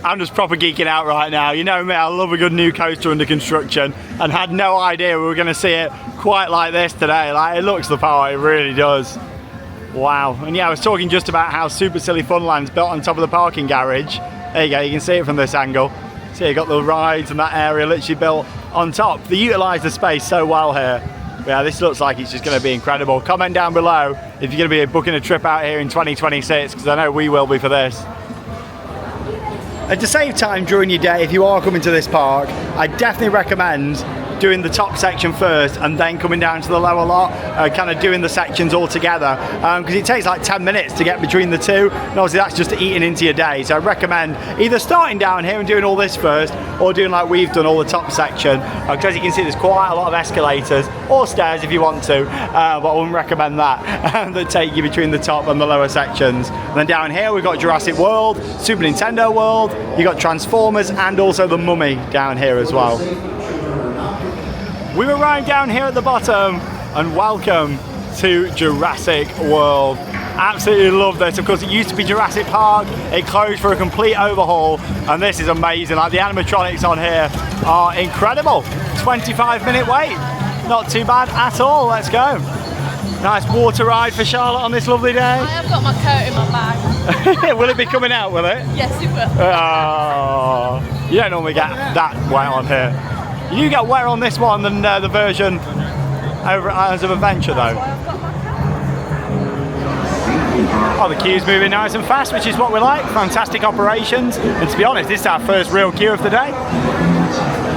I'm just proper geeking out right now. You know me, I love a good new coaster under construction, and had no idea we were going to see it quite like this today. Like, it looks the part, it really does. Wow. And yeah, I was talking just about how Super Silly Funland's built on top of the parking garage. There you go, you can see it from this angle. So you got the rides and that area literally built on top. They utilise the space so well here. But yeah, this looks like it's just going to be incredible. Comment down below if you're going to be booking a trip out here in 2026, because I know we will be for this. And to save time during your day, if you are coming to this park, I definitely recommend doing the top section first and then coming down to the lower lot, kind of doing the sections all together, because it takes like 10 minutes to get between the two, and obviously that's just eating into your day. So I recommend either starting down here and doing all this first, or doing like we've done, all the top section, because as you can see there's quite a lot of escalators, or stairs if you want to, but I wouldn't recommend that, that take you between the top and the lower sections. And then down here we've got Jurassic World, Super Nintendo World, you've got Transformers, and also the Mummy down here as well. We've arrived down here at the bottom, and welcome to Jurassic World. Absolutely love this. Of course, it used to be Jurassic Park. It closed for a complete overhaul, and this is amazing. Like, the animatronics on here are incredible. 25-minute wait. Not too bad at all. Let's go. Nice water ride for Charlotte on this lovely day. I have got my coat in my bag. Will it be coming out, will it? Yes, it will. Oh, you don't normally get that wet on here. You get wetter on this one than the version over at Islands of Adventure though. Oh, the queue's moving nice and fast, which is what we like. Fantastic operations. And to be honest, this is our first real queue of the day.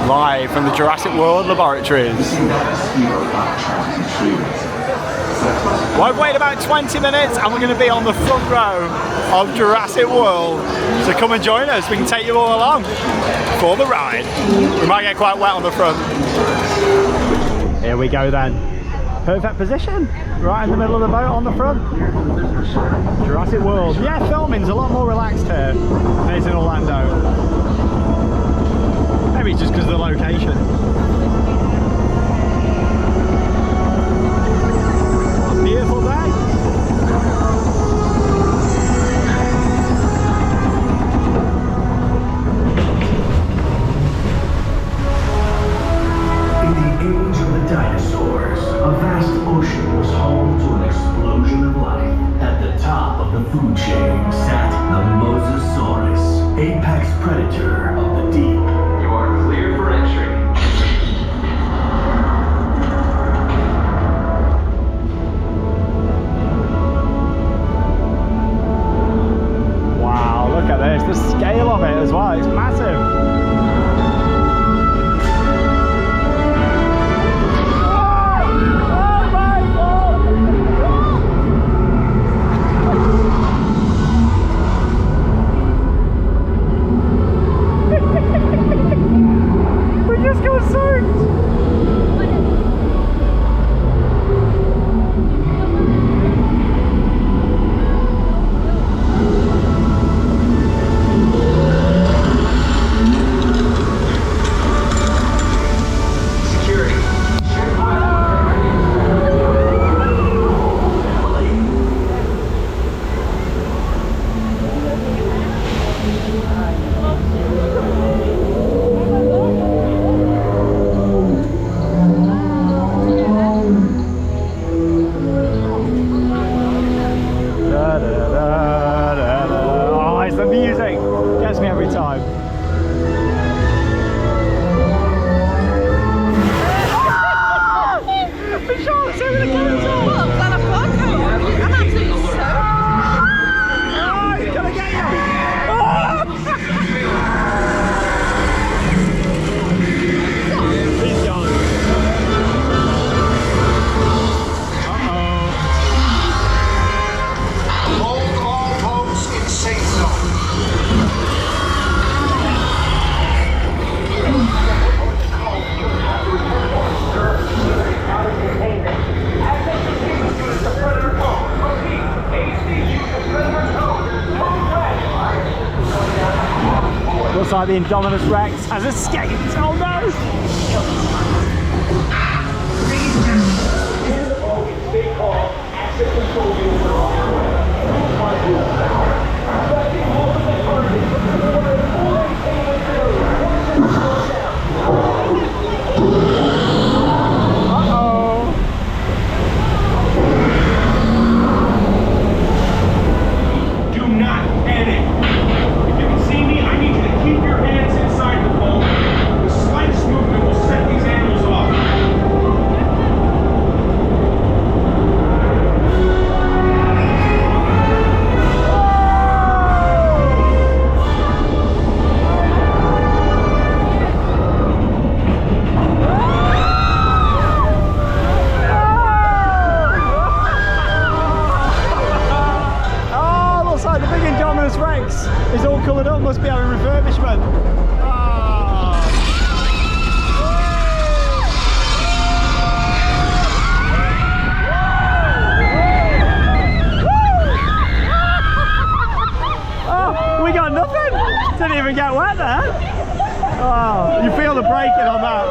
Live from the Jurassic World laboratories. Well, I've waited about 20 minutes and we're going to be on the front row of Jurassic World. So come and join us, we can take you all along for the ride. We might get quite wet on the front. Here we go then. Perfect position, right in the middle of the boat on the front. Jurassic World. Yeah, filming's a lot more relaxed here than it's in Orlando. Maybe it's just because of the location. Beautiful day. In the age of the dinosaurs, a vast ocean was home to an explosion of life. At the top of the food chain sat the Mosasaurus, apex predator of the deep. You are clear for entry. like the Indominus Rex has escaped. Oh no! Stay calm. Access control units are Do not panic. If you can see me, I need you to keep your hands inside the boat. The slightest movement will set these animals off. It's all coloured up, must be having refurbishment. Oh, we got nothing. Didn't even get wet there. Oh, you feel the braking on that.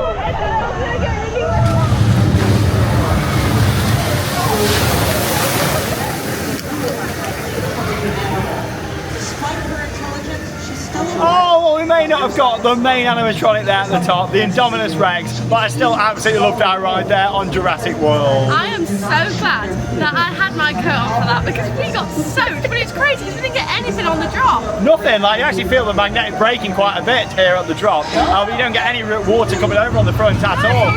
Oh, well, we may not have got the main animatronic there at the top, the Indominus Rex, but I still absolutely loved our ride there on Jurassic World. I am so glad that I had my coat on for that because we got soaked, but it's crazy because we didn't get anything on the drop. Nothing, like you actually feel the magnetic braking quite a bit here at the drop, but you don't get any water coming over on the front at all.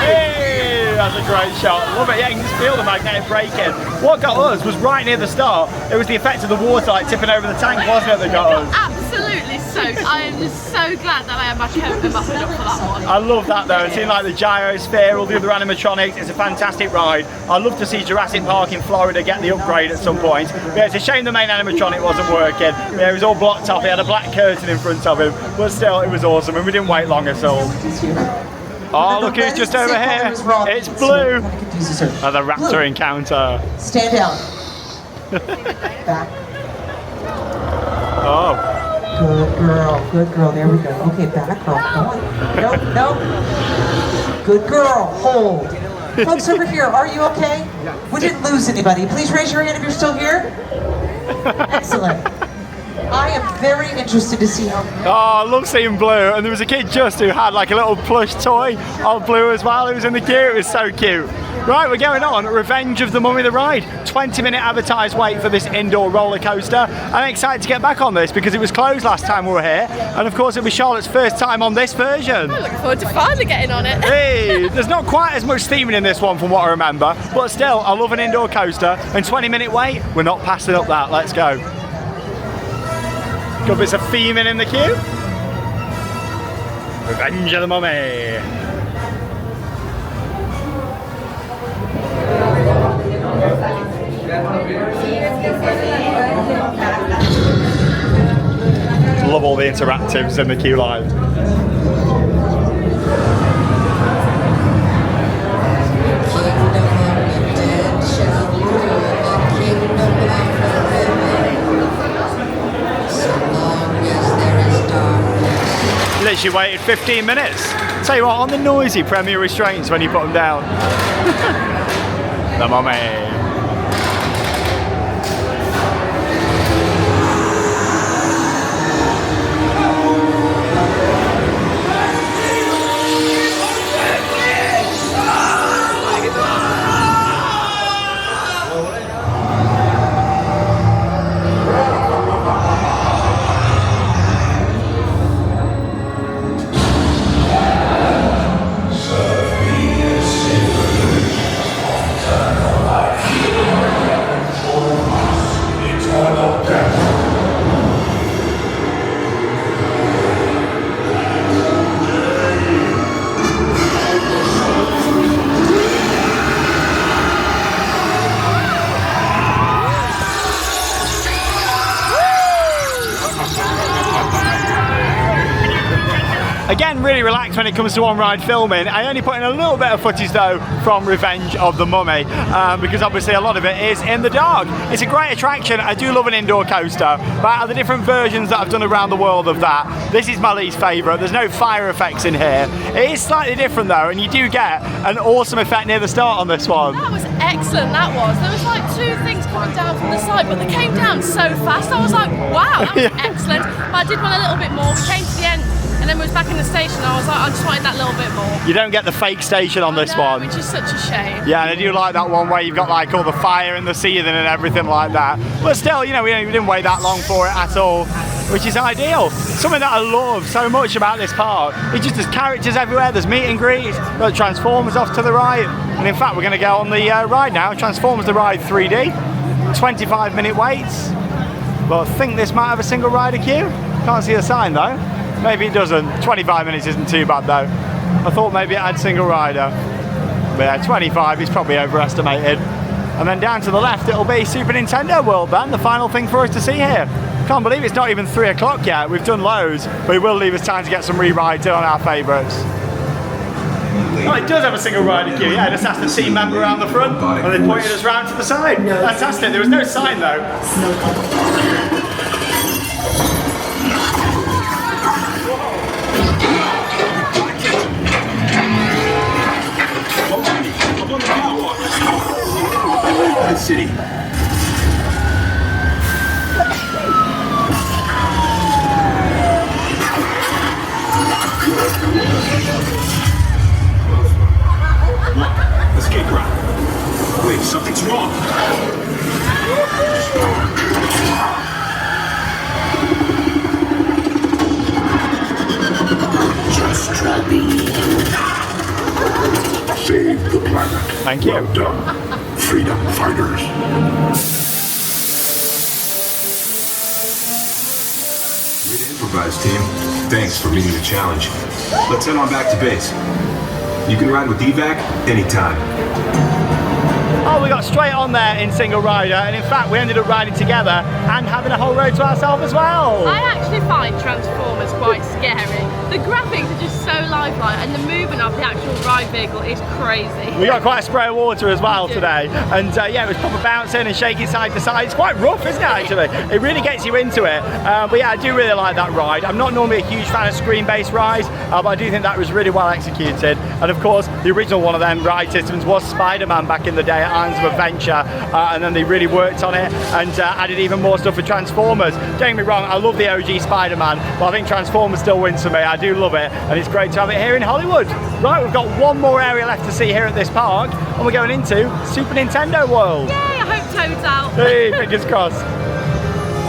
Hey, that's a great shot, love it, yeah, you can just feel the magnetic braking. What got us was right near the start, it was the effect of the water like tipping over the tank, wasn't it, that got us? Absolutely soaked. I am just so glad that I had my coat and muffled up for that one. I love that though, and seeing like the gyrosphere, all the other animatronics, it's a fantastic ride. I'd love to see Jurassic Park in Florida get the upgrade at some point. But yeah, it's a shame the main animatronic wasn't working. Yeah, it was all blocked off, he had a black curtain in front of him, but still it was awesome and we didn't wait long at all. Oh, look who's just over here. It's Blue. Another raptor encounter. Stand down. Back. Oh. Good girl, there we go. Okay, back, girl, no. Good girl, hold. Folks over here, are you okay? We didn't lose anybody. Please raise your hand if you're still here. Excellent. I am very interested to see how... Oh, I love seeing Blue, and there was a kid just who had like a little plush toy of Blue as well. It was in the queue, it was so cute. Right, we're going on Revenge of the Mummy the ride. 20-minute advertised wait for this indoor roller coaster. I'm excited to get back on this because it was closed last time we were here, and of course it was Charlotte's first time on this version. I'm looking forward to finally getting on it. Hey, there's not quite as much theming in this one from what I remember, but still, I love an indoor coaster, and 20-minute wait, we're not passing up that. Let's go. Good bits of theming in the queue. Revenge of the Mummy. Love all the interactives in the queue line. Literally waited 15 minutes. Tell you what, on the noisy Premier restraints when you put them down. The Mummy. Serve me a silver on eternal life. really relaxed when it comes to on-ride filming. I only put in a little bit of footage though from Revenge of the Mummy because obviously a lot of it is in the dark. It's a great attraction. I do love an indoor coaster, but out of the different versions that I've done around the world of that, this is my least favourite. There's no fire effects in here. It is slightly different though, and you do get an awesome effect near the start on this one. That was excellent, that was. There was like 2 things coming down from the side, but they came down so fast. I was like, wow, that was excellent. But I did want a little bit more. We came to the end, and then we was back in the station. I was like, I just wanted that little bit more. You don't get the fake station on this one. Which is such a shame. Yeah, and I do like that one where you've got like all the fire and the seething and everything like that. But still, you know, we didn't wait that long for it at all, which is ideal. Something that I love so much about this park is just there's characters everywhere, there's meet and greets, got Transformers off to the right, and in fact we're going to go on the ride now, Transformers the Ride 3D, 25-minute waits, but I think this might have a single rider queue. Can't see a sign though. Maybe it doesn't. 25 minutes isn't too bad though. I thought maybe it had single rider. But yeah, 25 is probably overestimated. And then down to the left it'll be Super Nintendo World then, the final thing for us to see here. Can't believe it's not even 3 o'clock yet. We've done loads, but it will leave us time to get some re-rides in on our favourites. Oh, it does have a single rider queue, yeah, just asked the team member around the front and they pointed us round to the side. Fantastic, there was no sign though. City. Escape route. Wait, something's wrong. Just try me. Save the planet. Thank you. Well done. Freedom fighters. Way to improvise, team. Thanks for meeting the challenge. Let's head on back to base. You can ride with evac anytime. Oh, we got straight on there in single rider, and in fact we ended up riding together and having a whole road to ourselves as well. I actually find Transformers quite scary. The graphics are just so lifelike, and the movement of the actual ride vehicle is crazy. We got quite a spray of water as well today, and yeah, it was proper bouncing and shaking side to side. It's quite rough, isn't it, actually? It really gets you into it, but yeah, I do really like that ride. I'm not normally a huge fan of screen-based rides, but I do think that was really well executed. And of course, the original one of them ride systems was Spider-Man back in the day at Islands of Adventure, and then they really worked on it and added even more stuff for Transformers. Don't get me wrong, I love the OG Spider-Man, but I think Transformers still wins for me. I do love it, and it's great to have it here in Hollywood. Right, we've got one more area left to see here at this park, and we're going into Super Nintendo World. Yay, I hope Toad's out. Hey, fingers crossed.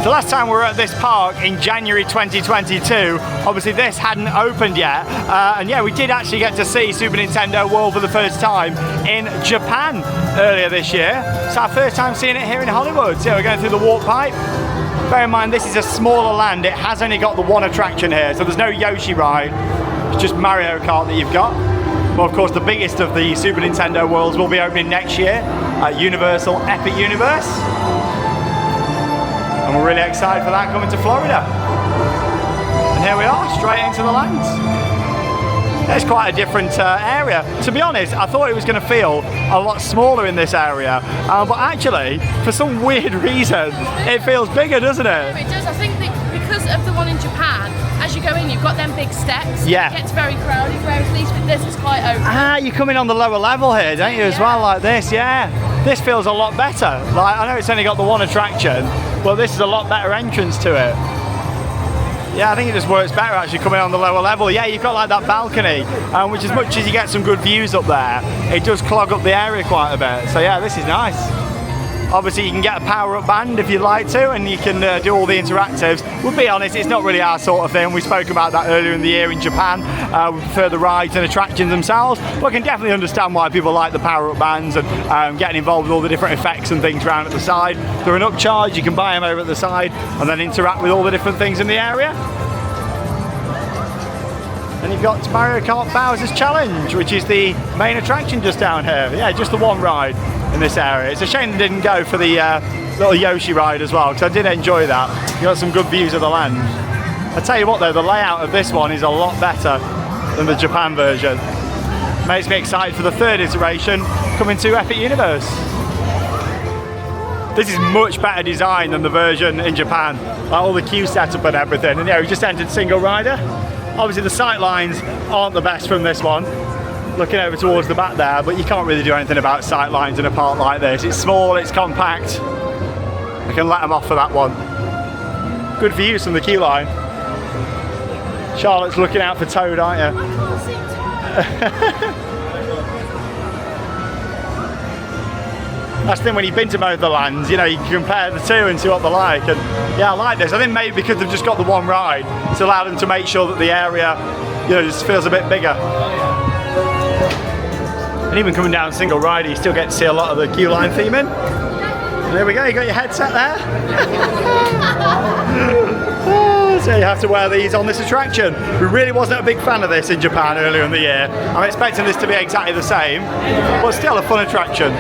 The last time we were at this park in January 2022, obviously this hadn't opened yet, and yeah, we did actually get to see Super Nintendo World for the first time in Japan earlier this year. It's our first time seeing it here in Hollywood. So we're going through the warp pipe. Bear in mind this is a smaller land, it has only got the one attraction here, so there's no Yoshi ride, it's just Mario Kart that you've got. But of course the biggest of the Super Nintendo Worlds will be opening next year at Universal Epic Universe. And we're really excited for that coming to Florida. And here we are, straight into the lands. It's quite a different area. To be honest, I thought it was going to feel a lot smaller in this area, but actually, for some weird reason, it feels bigger, doesn't it? It does. I think that because of the one in Japan, as you go in, you've got them big steps. Yeah. It gets very crowded, whereas at least with this, it's quite open. Ah, you come in on the lower level here, don't you, as well, like this, yeah. This feels a lot better. Like, I know it's only got the one attraction, but this is a lot better entrance to it. Yeah, I think it just works better actually coming on the lower level. Yeah, you've got like that balcony, which as much as you get some good views up there, it does clog up the area quite a bit. So yeah, this is nice. Obviously you can get a power-up band if you'd like to, and you can do all the interactives. We'll be honest, it's not really our sort of thing. We spoke about that earlier in the year in Japan. We prefer the rides and attractions themselves, but I can definitely understand why people like the power-up bands and getting involved with all the different effects and things around at the side. They're an upcharge, you can buy them over at the side and then interact with all the different things in the area. And you've got Mario Kart Bowser's Challenge, which is the main attraction just down here. Yeah, just the one ride in this area. It's a shame they didn't go for the little Yoshi ride as well, because I did enjoy that. You got some good views of the land. I tell you what though, the layout of this one is a lot better. than the Japan version. Makes me excited for the third iteration coming to Epic Universe. This is much better design than the version in Japan, like all the queue setup and everything. And yeah, we just entered single rider. Obviously the sight lines aren't the best from this one, looking over towards the back there, but you can't really do anything about sight lines in a park like this. It's small, it's compact. I can let them off for that one. Good views from the queue line. Charlotte's looking out for Toad, aren't you? That's the thing, when you've been to both the lands, you know, you can compare the two and see what they're like. And yeah, I like this. I think maybe because they've just got the one ride, it's allowed them to make sure that the area, you know, just feels a bit bigger. And even coming down single rider, you still get to see a lot of the queue line theming. And there we go, you got your headset there. So you have to wear these on this attraction. We really wasn't a big fan of this in Japan earlier in the year. I'm expecting this to be exactly the same, but still a fun attraction.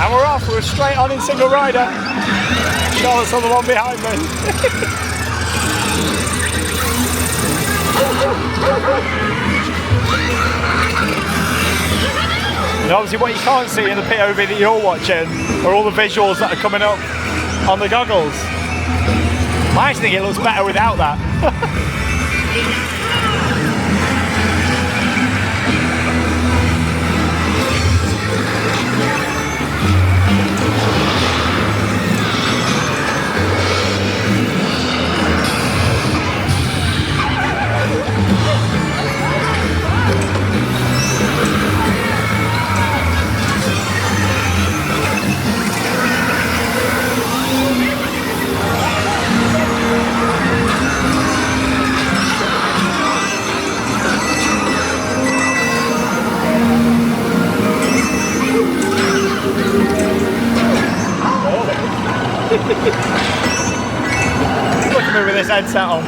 And we're off, we're straight on in single rider. Charlotte's on the one behind me. And obviously what you can't see in the POV that you're watching are all the visuals that are coming up on the goggles. I actually think it looks better without that. Look at me with this headset on.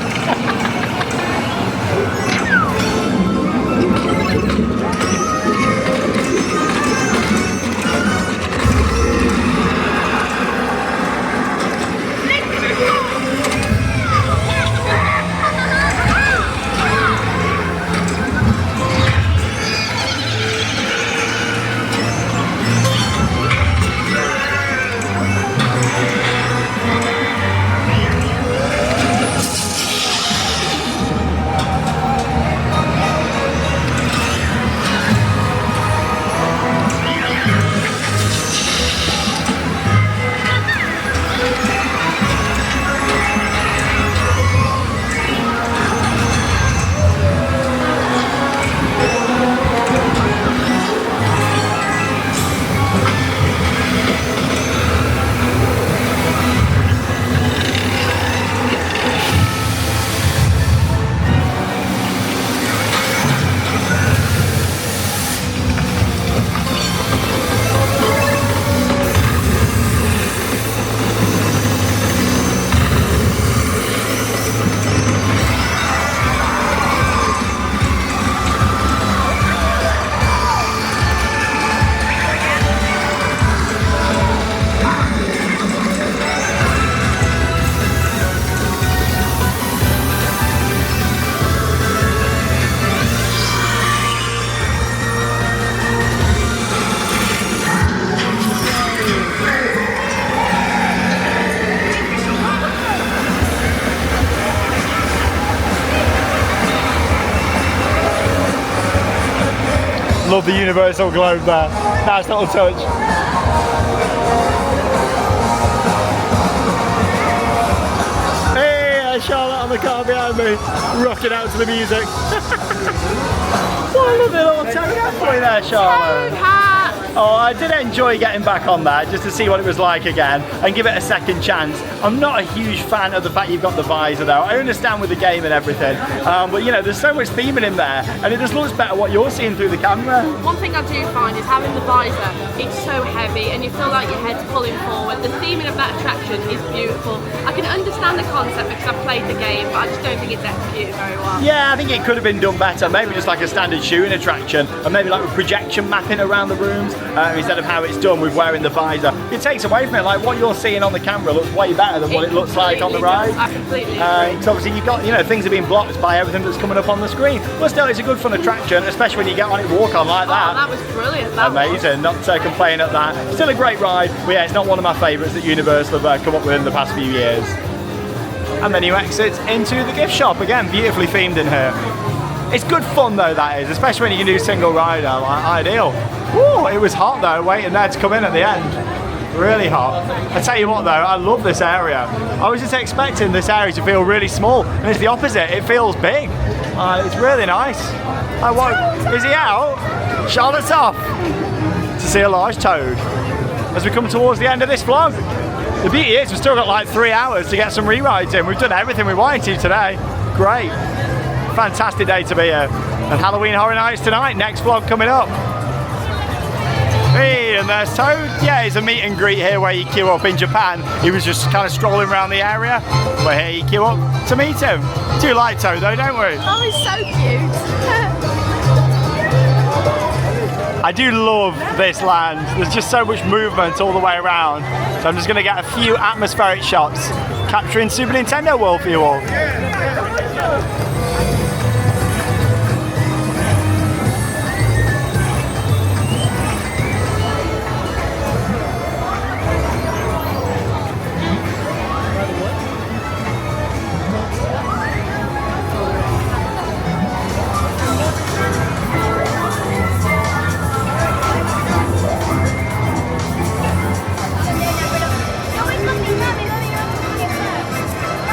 Love the universal globe there. Nice little touch. Hey, there's Charlotte on the car behind me, rocking out to the music. What a lovely little toad hat for you there, Charlotte. Toad hat. Oh, I did enjoy getting back on that just to see what it was like again and give it a second chance. I'm not a huge fan of the fact you've got the visor though. I understand with the game and everything, but you know, there's so much theming in there and it just looks better what you're seeing through the camera. One thing I do find is having the visor, it's so heavy and you feel like your head's pulling forward. The theming of that attraction is beautiful. I can understand the concept because I've played the game, but I just don't think it's executed very well. Yeah, I think it could have been done better. Maybe just like a standard shooting attraction and maybe like with projection mapping around the rooms instead of how it's done with wearing the visor. It takes away from it. Like what you're seeing on the camera looks way better than what it looks like on the ride. I completely agree. So obviously you've got, you know, things are being blocked by everything that's coming up on the screen. But still, it's a good fun attraction, especially when you get on it walk on like that. Oh, that was brilliant. That amazing. Not complaining at that. Still a great ride, but yeah, it's not one of my favourites that Universal have come up with in the past few years. And then you exit into the gift shop again, beautifully themed in here. It's good fun though, that is, especially when you can do single rider, like ideal. Woo, it was hot though, waiting there to come in at the end. Really hot. I tell you what though, I love this area. I was just expecting this area to feel really small, and it's the opposite, it feels big. It's really nice. Is he out? Charlotte's off to see a large toad. As we come towards the end of this vlog, the beauty is we've still got like 3 hours to get some re-rides in. We've done everything we wanted to today. Great. Fantastic day to be here. And Halloween Horror Nights tonight, next vlog coming up. Hey, and there's Toad. Yeah, it's a meet and greet here where you queue up in Japan. He was just kind of strolling around the area, but here you queue up to meet him. Do like Toad though, don't we? Oh, he's so cute. I do love this land. There's just so much movement all the way around. So I'm just going to get a few atmospheric shots capturing Super Nintendo World for you all.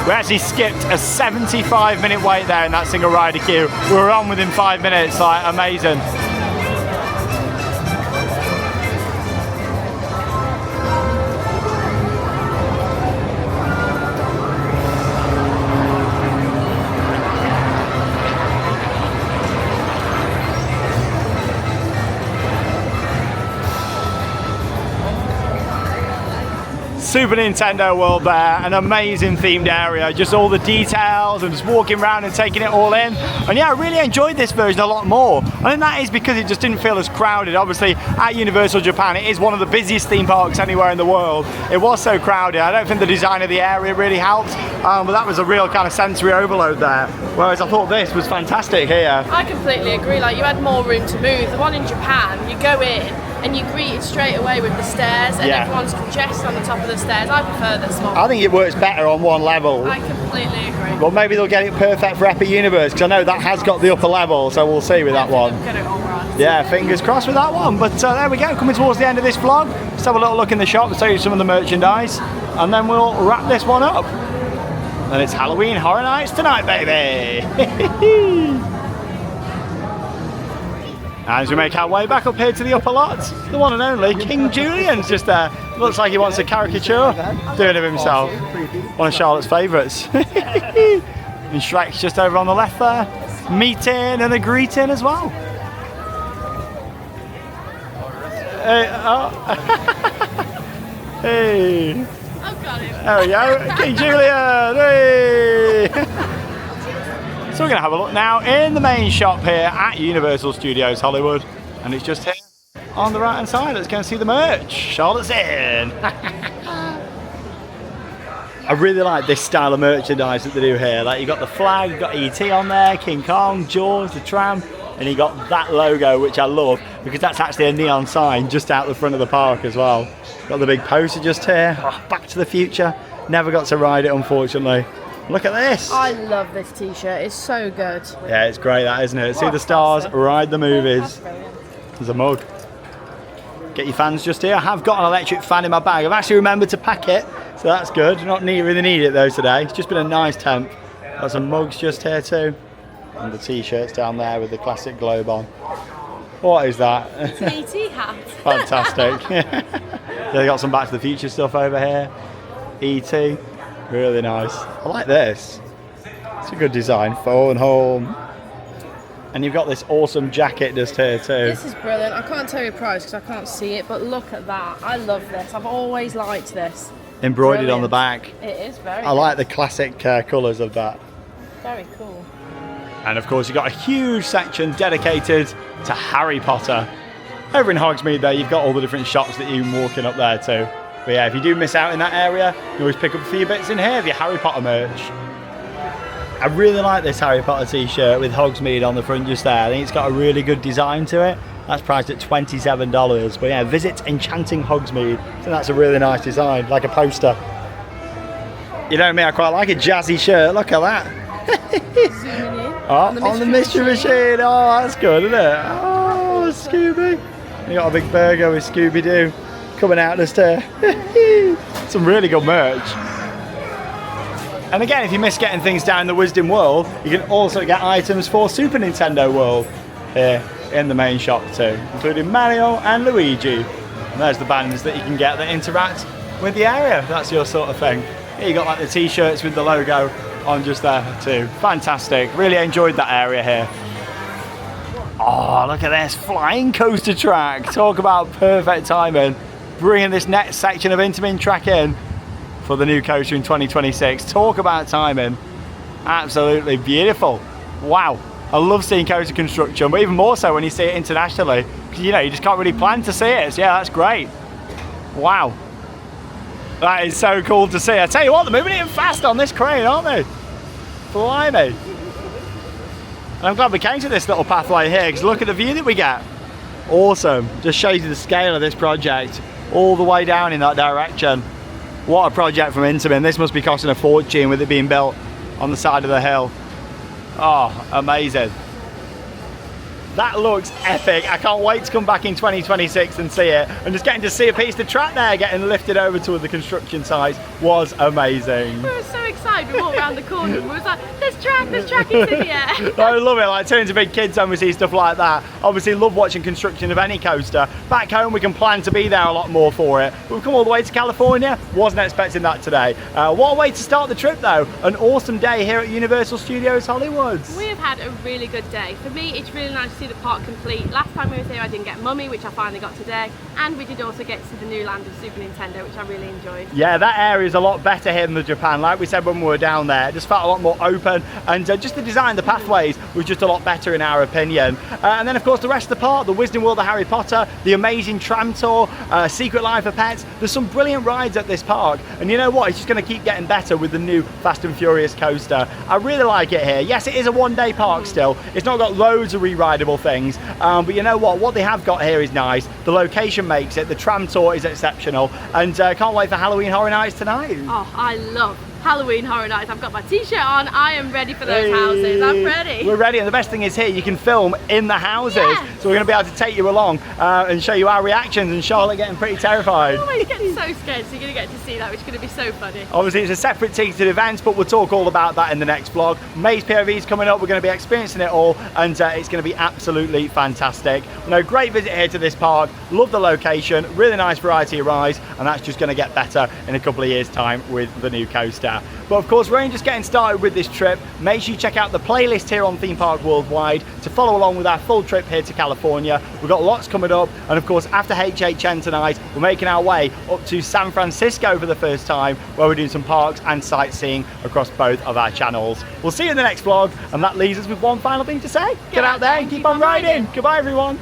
We actually skipped a 75-minute wait there in that single rider queue. We were on within 5 minutes, like amazing. Super Nintendo World there, an amazing themed area, just all the details and just walking around and taking it all in. And yeah, I really enjoyed this version a lot more. I think that is because it just didn't feel as crowded. Obviously at Universal Japan, it is one of the busiest theme parks anywhere in the world. It was so crowded. I don't think the design of the area really helped, but that was a real kind of sensory overload there. Whereas I thought this was fantastic here. I completely agree, like you had more room to move. The one in Japan, you go in and you greet straight away with the stairs and everyone's congested on the top of the stairs. I prefer this one. I think it works better on one level. I completely agree. Well, maybe they'll get it perfect for Epic Universe, because I know that has got the upper level, so we'll see with that one. Get it all right. Yeah, fingers crossed with that one. But there we go, coming towards the end of this vlog. Let's have a little look in the shop and show you some of the merchandise, and then we'll wrap this one up. And it's Halloween Horror Nights tonight, baby! As we make our way back up here to the upper lot, the one and only King Julian's just there. Looks like he wants a caricature doing of himself. One of Charlotte's favourites. And Shrek's just over on the left there, meeting and a greeting as well. Hey, hey. I've got him. There we go, King Julian! Hey. So we're going to have a look now in the main shop here at Universal Studios Hollywood, and it's just here on the right hand side. Let's go and see the merch. Charlotte's in. I really like this style of merchandise that they do here. Like, you got the flag, you got E.T. on there, King Kong, Jaws, the tram, and you got that logo, which I love because that's actually a neon sign just out the front of the park as well. Got the big poster just here. Oh, Back to the Future. Never got to ride it, unfortunately. Look at this. I love this t-shirt, it's so good. Yeah, it's great that, isn't it? See the stars, ride the movies. There's a mug. Get your fans just here. I have got an electric fan in my bag. I've actually remembered to pack it, so that's good. Not really need it though today. It's just been a nice temp. Got some mugs just here too. And the t-shirts down there with the classic globe on. What is that? It's an ET hat. Fantastic. They got some Back to the Future stuff over here. ET, really nice. I like this. It's a good design. Phone home. And you've got this awesome jacket just here too. This is brilliant. I can't tell you the price because I can't see it, but look at that. I love this. I've always liked this. Embroidered Brilliant. on the back. It is very I like the classic colours of that. Very cool. And of course you've got a huge section dedicated to Harry Potter. Over in Hogsmeade there, you've got all the different shops that you can walk in up there too. But yeah, if you do miss out in that area, you always pick up a few bits in here of your Harry Potter merch. I really like this Harry Potter t-shirt with Hogsmeade on the front just there. I think it's got a really good design to it. That's priced at $27. But yeah, visit Enchanting Hogsmeade. So that's a really nice design, like a poster. You know me, I quite like a jazzy shirt. Look at that. Zooming in. Oh, on the mystery machine. Oh, that's good, isn't it? Oh, Scooby. You got a big burger with Scooby-Doo coming out just here. Some really good merch. And again, if you miss getting things down the Wisdom World, you can also get items for Super Nintendo World here in the main shop too, including Mario and Luigi. And there's the bands that you can get that interact with the area, if that's your sort of thing. Here you got like the t-shirts with the logo on just there too. Fantastic, really enjoyed that area here. Oh, look at this, flying coaster track. Talk about perfect timing. Bringing this next section of Intamin track in for the new coaster in 2026. Talk about timing. Absolutely beautiful. Wow. I love seeing coaster construction, but even more so when you see it internationally. Because you know, you just can't really plan to see it. So yeah, that's great. Wow. That is so cool to see. I tell you what, they're moving it fast on this crane, aren't they? Blimey. And I'm glad we came to this little pathway here, because look at the view that we get. Awesome. Just shows you the scale of this project all the way down in that direction. What a project from Intamin. This must be costing a fortune with it being built on the side of the hill. Oh, amazing. That looks epic. I can't wait to come back in 2026 and see it. And just getting to see a piece of track there getting lifted over to the construction sites was amazing. We were so excited. We walked around the corner and we was like, there's track in here. I love it, like turning to big kids when we see stuff like that. Obviously love watching construction of any coaster. Back home we can plan to be there a lot more for it. We've come all the way to California, wasn't expecting that today. What a way to start the trip though. An awesome day here at Universal Studios Hollywood. We have had a really good day. For me, it's really nice to see the park complete. Last time we were here I didn't get Mummy, which I finally got today, and we did also get to the new land of Super Nintendo, which I really enjoyed. Yeah, that area is a lot better here than Japan. Like we said when we were down there, it just felt a lot more open, and just the design, the pathways was just a lot better in our opinion. And then of course the rest of the park, the Wisdom World of Harry Potter, the amazing tram tour, Secret Life of Pets. There's some brilliant rides at this park, and you know what, it's just going to keep getting better with the new Fast and Furious coaster. I really like it here. Yes, it is a one-day park still. It's not got loads of re-rideable things, but you know what they have got here is nice. The location makes it, the tram tour is exceptional, and can't wait for Halloween Horror Nights tonight. Oh, I love Halloween Horror Nights. I've got my t-shirt on. I am ready for those houses. I'm ready. We're ready, and the best thing is here you can film in the houses. Yes. So we're going to be able to take you along and show you our reactions, and Charlotte getting pretty terrified. Oh, you're getting so scared, so you're going to get to see that, which is going to be so funny. Obviously it's a separate ticketed event, but we'll talk all about that in the next vlog. Maze POV's coming up. We're going to be experiencing it all, and it's going to be absolutely fantastic. No, great visit here to this park. Love the location, really nice variety of rides, and that's just going to get better in a couple of years time with the new coaster. But of course we're only just getting started with this trip. Make sure you check out the playlist here on Theme Park Worldwide to follow along with our full trip here to California. We've got lots coming up, and of course after HHN tonight we're making our way up to San Francisco for the first time, where we're doing some parks and sightseeing across both of our channels. We'll see you in the next vlog, and that leaves us with one final thing to say. Get out there and keep on riding. Goodbye everyone.